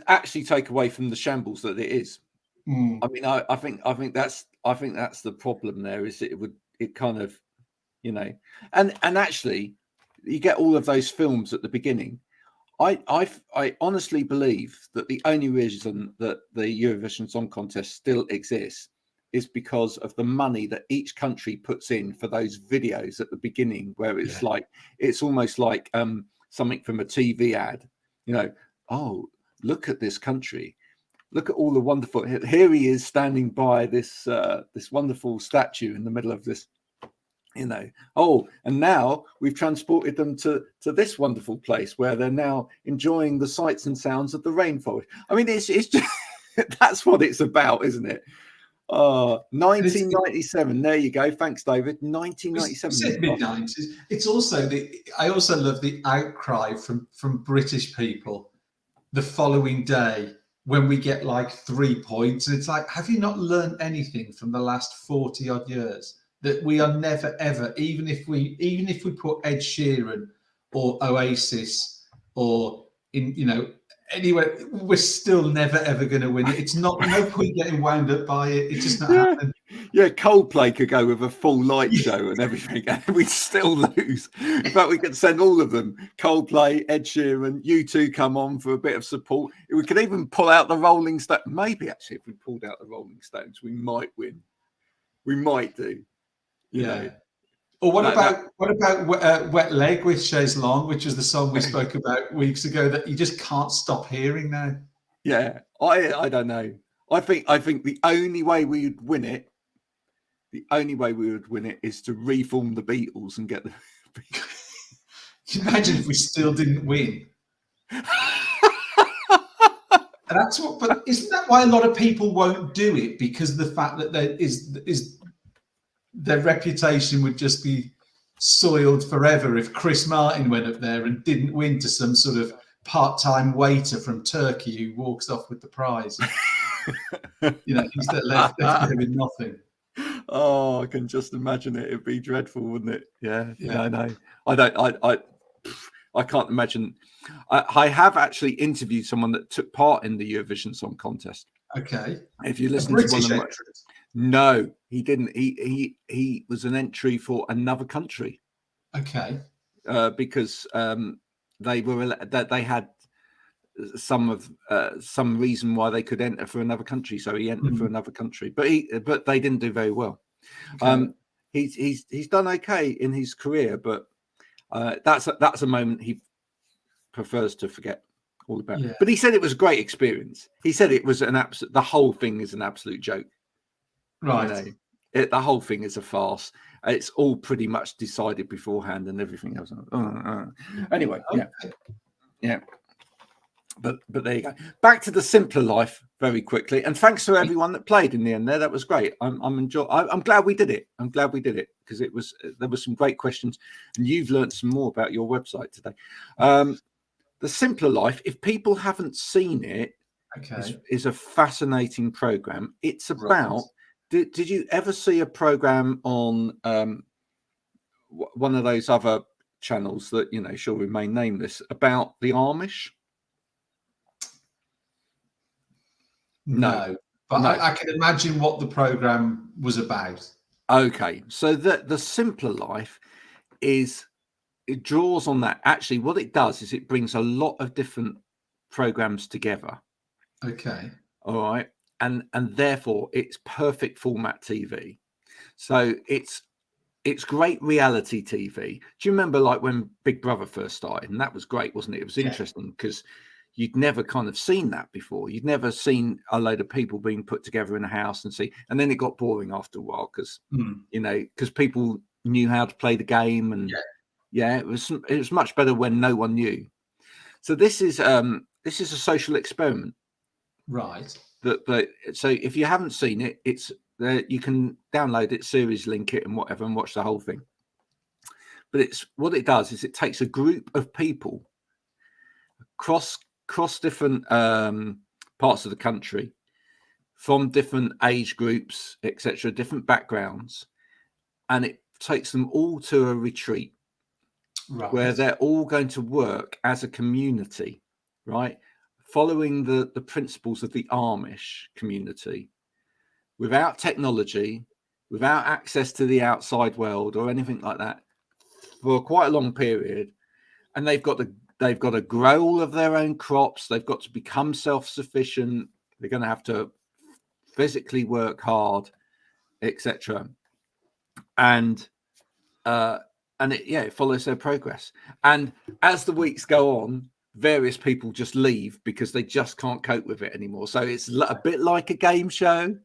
S1: actually take away from the shambles that it is. I mean, I think that's the problem there. Is it kind of, and actually, you get all of those films at the beginning. I honestly believe that the only reason that the Eurovision Song Contest still exists is because of the money that each country puts in for those videos at the beginning, where it's like, it's almost like something from a TV ad, oh, look at this country. Look at all the wonderful. Here he is standing by this this wonderful statue in the middle of this. Oh, and now we've transported them to this wonderful place where they're now enjoying the sights and sounds of the rainforest. I mean, it's just that's what it's about, isn't it? 1997. There you go. Thanks, David. 1997.
S2: Mid-90s. It's also I also love the outcry from British people the following day when we get like 3 points, and it's like, have you not learned anything from the last 40 odd years? That we are never ever, even if we put Ed Sheeran or Oasis or anywhere, we're still never ever going to win it. It's no point getting wound up by it. It's just not happening.
S1: Yeah, Coldplay could go with a full light show and everything, and we'd still lose. In fact, we could send all of them: Coldplay, Ed Sheeran, U2 come on for a bit of support. We could even pull out the Rolling Stones. Maybe actually, if we pulled out the Rolling Stones, we might win. We might do. You know.
S2: Or what about Wet Leg with Chaise Long, which was the song we spoke about weeks ago that you just can't stop hearing now?
S1: Yeah, I don't know. I think the only way we would win it, is to reform the Beatles and get the.
S2: Can you imagine if we still didn't win? And that's what. But isn't that why a lot of people won't do it? Because of the fact that there is their reputation would just be soiled forever if Chris Martin went up there and didn't win to some sort of part-time waiter from Turkey who walks off with the prize. He's left there with nothing.
S1: Oh, I can just imagine it. It'd be dreadful, wouldn't it? Yeah. I know. I can't imagine. I have actually interviewed someone that took part in the Eurovision Song Contest.
S2: Okay.
S1: If you listen to one of my... No, he didn't. He was an entry for another country.
S2: Okay.
S1: Because they had some reason why they could enter for another country, so he entered for another country. But they didn't do very well. Okay. He's done okay in his career, but that's a moment he prefers to forget all about. Yeah. But he said it was a great experience. He said it was the whole thing is an absolute joke.
S2: Right.
S1: The whole thing is a farce. It's all pretty much decided beforehand and everything else. Anyway, yeah. But there you go. Back to the simpler life very quickly. And thanks to everyone that played in the end there. That was great. I'm glad we did it. I'm glad we did it because there were some great questions and you've learned some more about your website today. The simpler life, if people haven't seen it, is a fascinating program. It's about... Did you ever see a program on one of those other channels that shall remain nameless about the Amish?
S2: No, but no. I can imagine what the program was about.
S1: Okay, so the simpler life it draws on that. Actually, what it does is it brings a lot of different programs together.
S2: Okay.
S1: All right. And therefore it's perfect format TV. So it's great reality TV. Do you remember like when Big Brother first started? And that was great, wasn't it? It was interesting because you'd never kind of seen that before. You'd never seen a load of people being put together in a house and then it got boring after a while because because people knew how to play the game and it was much better when no one knew. So this is a social experiment.
S2: Right.
S1: So if you haven't seen it, it's there. You can download it, series link it, and whatever, and watch the whole thing. But what it does is it takes a group of people cross different parts of the country, from different age groups, etc., different backgrounds, and it takes them all to a retreat where they're all going to work as a community, right? Following the principles of the Amish community, without technology, without access to the outside world or anything like that, for quite a long period, and they've got to grow all of their own crops. They've got to become self-sufficient. They're going to have to physically work hard, etc. And it follows their progress. And as the weeks go on, various people just leave because they just can't cope with it anymore. So it's a bit like a game show.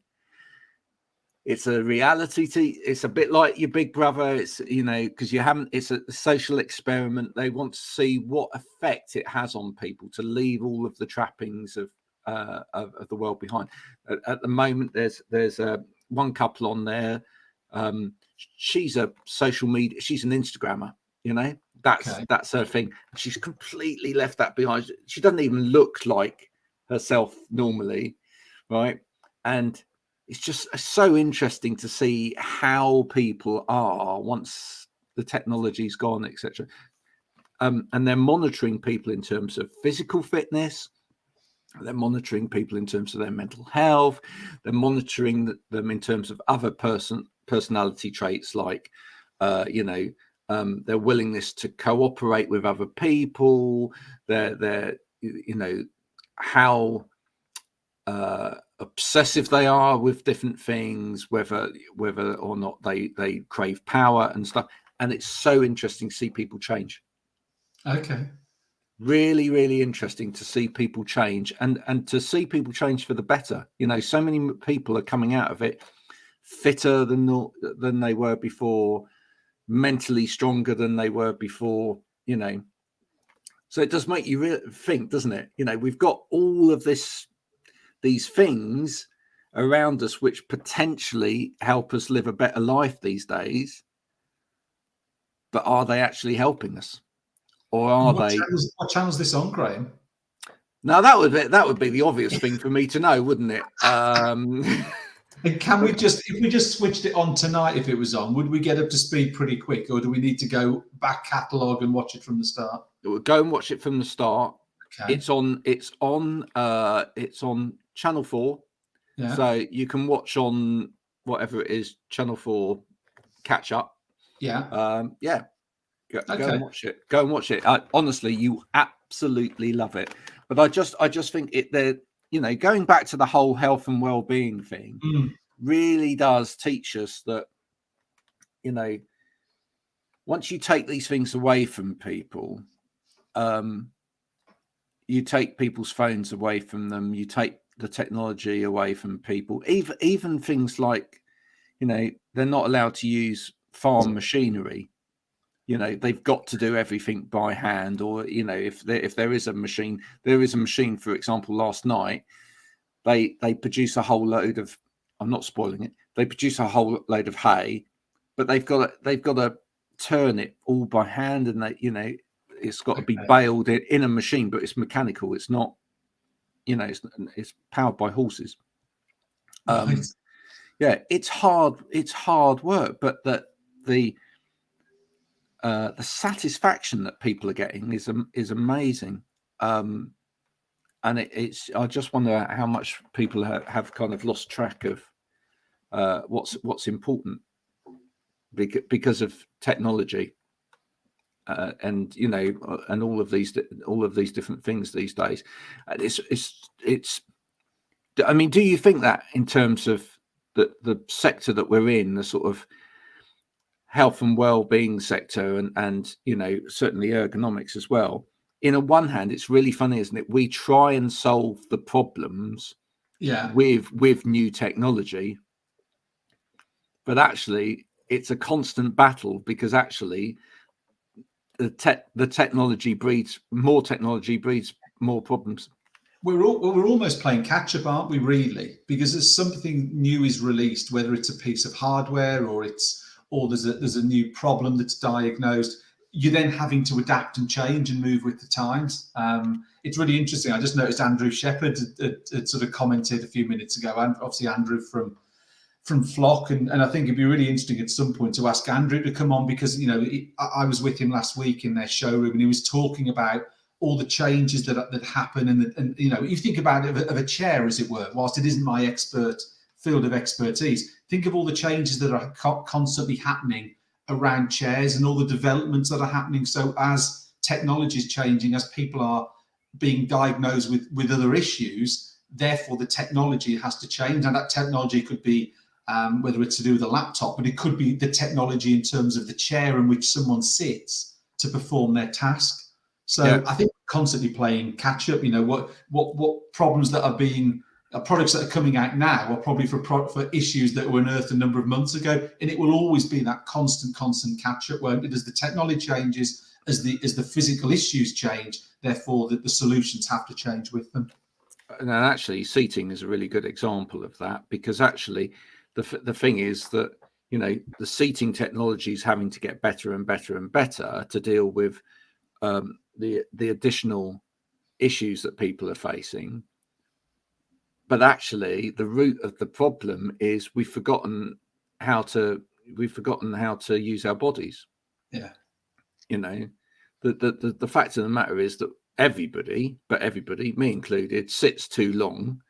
S1: It's a reality. It's a bit like your Big Brother. It's, you know, because it's a social experiment. They want to see what effect it has on people to leave all of the trappings of the world behind. At the moment, there's one couple on there. She's a social media. She's an Instagrammer. You know, that's her thing. She's completely left that behind. She doesn't even look like herself normally, right? And it's just so interesting to see how people are once the technology's gone, etc. And they're monitoring people in terms of physical fitness. They're monitoring people in terms of their mental health. They're monitoring them in terms of other personality traits, like, their willingness to cooperate with other people. Their how obsessive they are with different things, whether or not they crave power and stuff. And it's so interesting to see people change.
S2: Okay.
S1: Really, really interesting to see people change, and to see people change for the better. You know, so many people are coming out of it fitter than they were before, mentally stronger than they were before, you know. So it does make you think, doesn't it? You know, we've got all of these things around us which potentially help us live a better life these days, but are they actually helping us, or are they?
S2: What channel's this on, Graham?
S1: Now that would be the obvious thing for me to know, wouldn't it?
S2: And can we just, if we just switched it on tonight, if it was on, would we get up to speed pretty quick, or do we need to go back catalogue and watch it from the start?
S1: We'll go and watch it from the start. Okay. It's on Channel 4. Yeah. So you can watch on whatever it is, Channel 4 catch up.
S2: Yeah.
S1: Yeah. Go and watch it. Go and watch it. Honestly, you absolutely love it. But I just think going back to the whole health and well-being thing really does teach us that, you know, once you take these things away from people, you take people's phones away from them, you take the technology away from people, even things like, you know, they're not allowed to use farm machinery. You know, they've got to do everything by hand, or, you know, if there is a machine, for example, last night, they produce a whole load of, I'm not spoiling it, they produce a whole load of hay, but they've got to turn it all by hand, and they, you know, it's got to be baled in a machine, but it's mechanical. It's not, you know, it's powered by horses. Nice. Yeah, it's hard work, but the satisfaction that people are getting is amazing. And it's I just wonder how much people have kind of lost track of what's important because of technology. And, you know, and all of these different things these days. It's I mean, do you think that in terms of the sector that we're in, the sort of health and well-being sector, and you know, certainly ergonomics as well, in a one hand, it's really funny, isn't it? We try and solve the problems with new technology, but actually it's a constant battle, because actually the technology breeds more problems.
S2: We're almost playing catch up, aren't we, really? Because as something new is released, whether it's a piece of hardware or there's a new problem that's diagnosed, you're then having to adapt and change and move with the times. It's really interesting. I just noticed Andrew Shepherd had sort of commented a few minutes ago, and obviously Andrew from Flock, and I think it'd be really interesting at some point to ask Andrew to come on, because, you know, I was with him last week in their showroom, and he was talking about all the changes that happen, and you know, you think about it of a chair, as it were, whilst it isn't my field of expertise, think of all the changes that are constantly happening around chairs and all the developments that are happening. So as technology is changing, as people are being diagnosed with other issues, therefore the technology has to change, and that technology could be whether it's to do with a laptop, but it could be the technology in terms of the chair in which someone sits to perform their task. So I think constantly playing catch up. What problems that are being products that are coming out now are probably for issues that were unearthed a number of months ago, and it will always be that constant catch up. Where as the technology changes, as the physical issues change, therefore the solutions have to change with them.
S1: And actually, seating is a really good example of that, because actually, the thing is that the seating technology is having to get better and better and better to deal with the additional issues that people are facing. But actually, the root of the problem is we've forgotten how to use our bodies.
S2: Yeah.
S1: The fact of the matter is that everybody, me included, sits too long.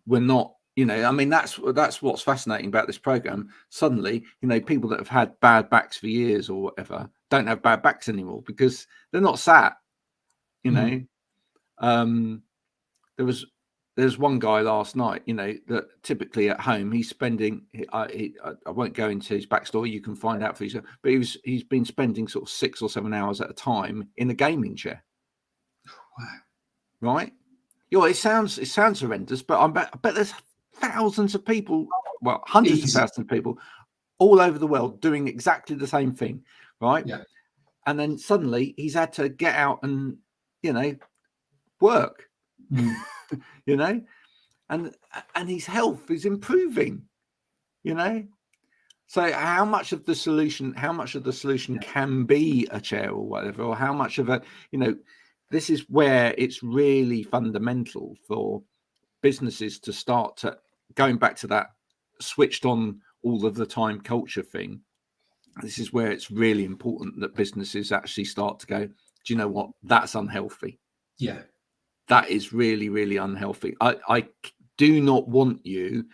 S1: We're not, I mean, that's what's fascinating about this program. Suddenly, people that have had bad backs for years or whatever don't have bad backs anymore because they're not sat. There's one guy last night, that typically at home he's spending. I won't go into his backstory. You can find out for yourself. But he's been spending sort of 6 or 7 hours at a time in a gaming chair.
S2: Wow.
S1: Right? It sounds horrendous, but I bet there's thousands of people, well, hundreds of thousands of people, all over the world doing exactly the same thing, right?
S2: Yeah.
S1: And then suddenly he's had to get out and work. And his health is improving, so how much of the solution can be a chair or whatever, or how much of this is where it's really fundamental for businesses to start to going back to that switched on all of the time culture thing. This is where it's really important that businesses actually start to go, do you know what, that's unhealthy.
S2: Yeah.
S1: That is really, really unhealthy. I do not want you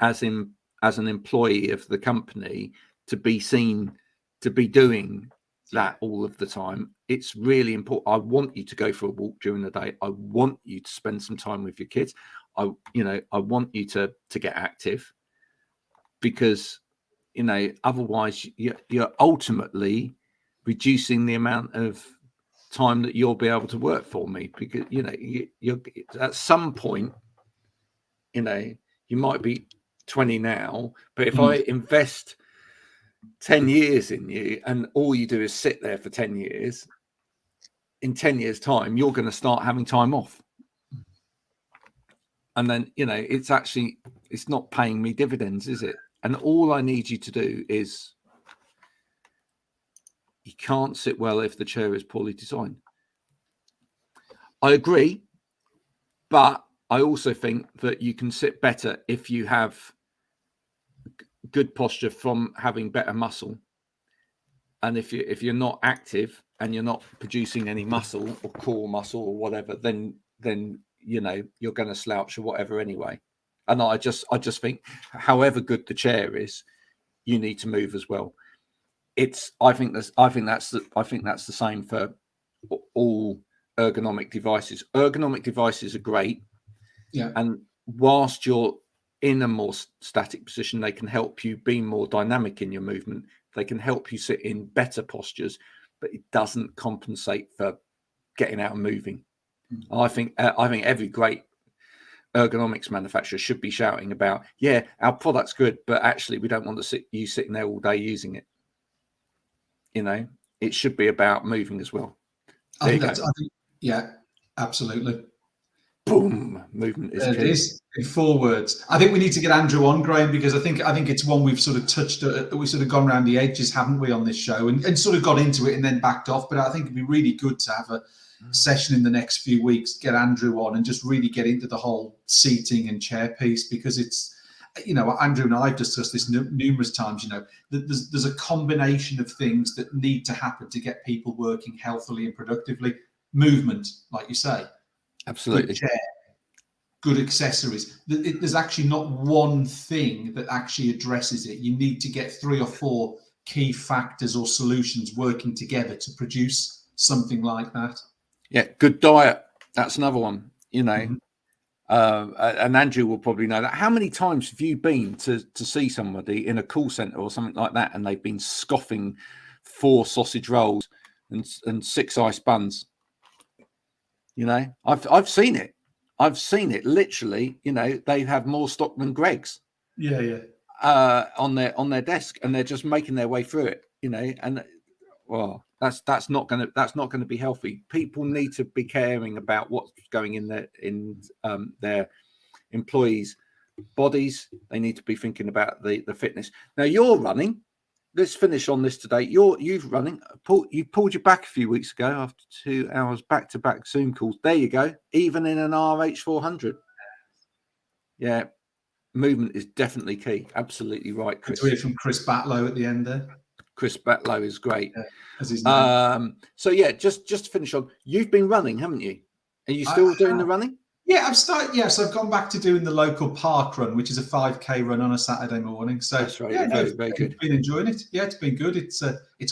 S1: as an employee of the company to be seen to be doing that all of the time. It's really important. I want you to go for a walk during the day. I want you to spend some time with your kids. I want you to get active, because otherwise you're ultimately reducing the amount of time that you'll be able to work for me, because you're at some point, you might be 20 now, but if I invest 10 years in you and all you do is sit there for 10 years, in 10 years time you're going to start having time off, and then it's not paying me dividends, is it? And all I need you to do is, you can't sit well if the chair is poorly designed. I agree, but I also think that you can sit better if you have good posture from having better muscle. And if you're not active and you're not producing any muscle or core muscle or whatever, then you're going to slouch or whatever anyway. And I just think, however good the chair is, you need to move as well. I think that's the same for all ergonomic devices. Ergonomic devices are great, and whilst you're in a more static position, they can help you be more dynamic in your movement. They can help you sit in better postures, but it doesn't compensate for getting out and moving. I think every great ergonomics manufacturer should be shouting about, our product's good, but actually we don't want to you sitting there all day using it. It should be about moving as well.
S2: Absolutely.
S1: Boom, movement is
S2: there it is, in 4 words. I think we need to get Andrew on, Graham, because I think it's one we've sort of touched, we've sort of gone around the edges, haven't we, on this show, and sort of got into it and then backed off. But I think it'd be really good to have a session in the next few weeks, get Andrew on and just really get into the whole seating and chair piece, because it's, Andrew and I have discussed this numerous times, there's a combination of things that need to happen to get people working healthily and productively. Movement, like you say.
S1: Absolutely.
S2: Good chair, good accessories. There's actually not one thing that actually addresses it. You need to get 3 or 4 key factors or solutions working together to produce something like that.
S1: Yeah, good diet. That's another one, and Andrew will probably know that. How many times have you been to see somebody in a call center or something like that, and they've been scoffing 4 sausage rolls and 6 ice buns? You know, I've seen it. I've seen it literally. You know, they have more stock than Greg's.
S2: Yeah.
S1: On their desk, and they're just making their way through it. You know, and well, that's not gonna be healthy. People need to be caring about what's going in their employees' bodies. They need to be thinking about the fitness. Now you're running. Let's finish on this today. You've running. You pulled your back a few weeks ago after 2 hours back-to-back Zoom calls. There you go. Even in an RH 400. Yeah, movement is definitely key. Absolutely right, Chris.
S2: Good to hear from Chris Batlow at the end there.
S1: Chris Batlow is great.
S2: Yeah, as his name.
S1: So yeah, just to finish on, you've been running, haven't you? Are you still doing the running?
S2: Yeah, I've started. Yes, I've gone back to doing the local park run, which is a 5K run on a Saturday morning. So
S1: that's right.
S2: Yeah,
S1: very good.
S2: I've been enjoying it. Yeah, it's been good. It's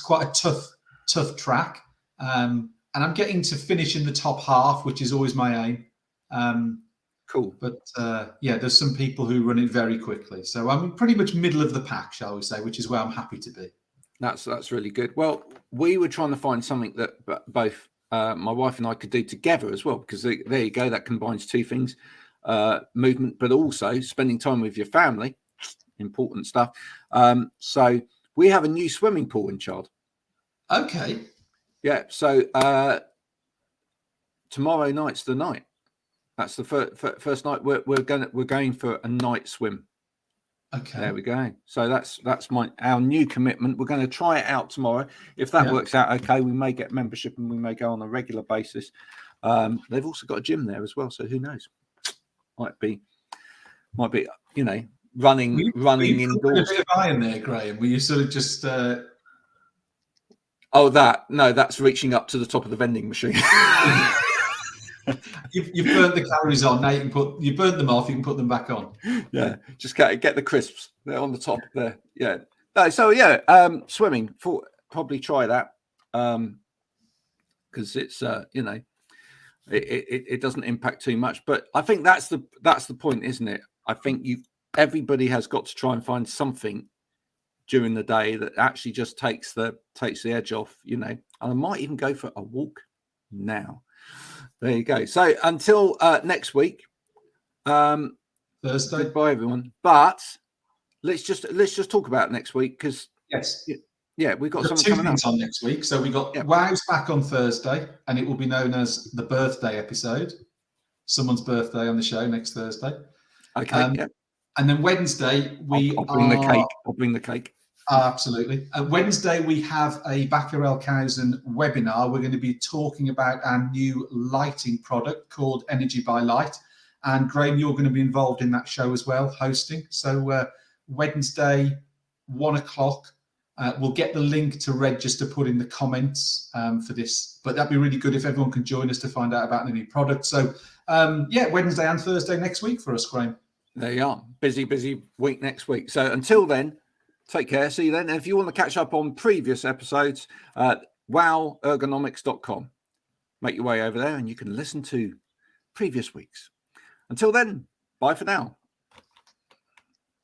S2: quite a tough track, and I'm getting to finish in the top half, which is always my aim.
S1: Cool.
S2: But yeah, there's some people who run it very quickly. So I'm pretty much middle of the pack, shall we say, which is where I'm happy to be.
S1: That's really good. Well, we were trying to find something that both my wife and I could do together as well, because there you go. That combines two things, movement, but also spending time with your family. Important stuff. So we have a new swimming pool in Chard.
S2: Okay.
S1: Yeah. So tomorrow night's the night. That's the first night. We're going for a night swim.
S2: Okay.
S1: There we go. So that's our new commitment. We're going to try it out tomorrow. If that works out okay, we may get membership and we may go on a regular basis. They've also got a gym there as well, so who knows? Might be, you know, running indoors.
S2: A bit of iron there, Graham. Were you sort of just?
S1: That's reaching up to the top of the vending machine.
S2: You've burnt the calories on. Now you burnt them off. You can put them back on.
S1: Yeah, just get the crisps. They're on the top there. Yeah. So yeah, swimming. Probably try that because it's you know, it doesn't impact too much. But I think that's the point, isn't it? I think everybody has got to try and find something during the day that actually just takes the edge off. You know, and I might even go for a walk now. There you go. So until next week,
S2: Thursday.
S1: Goodbye, everyone. But let's just talk about next week because we've got something coming up
S2: on next week. So we got Wow's back on Thursday, and it will be known as the birthday episode. Someone's birthday on the show next Thursday.
S1: Okay.
S2: And then Wednesday
S1: I'll bring the cake.
S2: Absolutely. Wednesday, we have a Baccarelkhausen webinar. We're going to be talking about our new lighting product called Energy by Light. And Graham, you're going to be involved in that show as well, hosting. So Wednesday, 1:00. We'll get the link to register put in the comments for this. But that'd be really good if everyone can join us to find out about the new product. So Wednesday and Thursday next week for us, Graham.
S1: There you are. Busy week next week. So until then, take care. See you then. And if you want to catch up on previous episodes, wowergonomics.com. Make your way over there and you can listen to previous weeks. Until then, bye for now.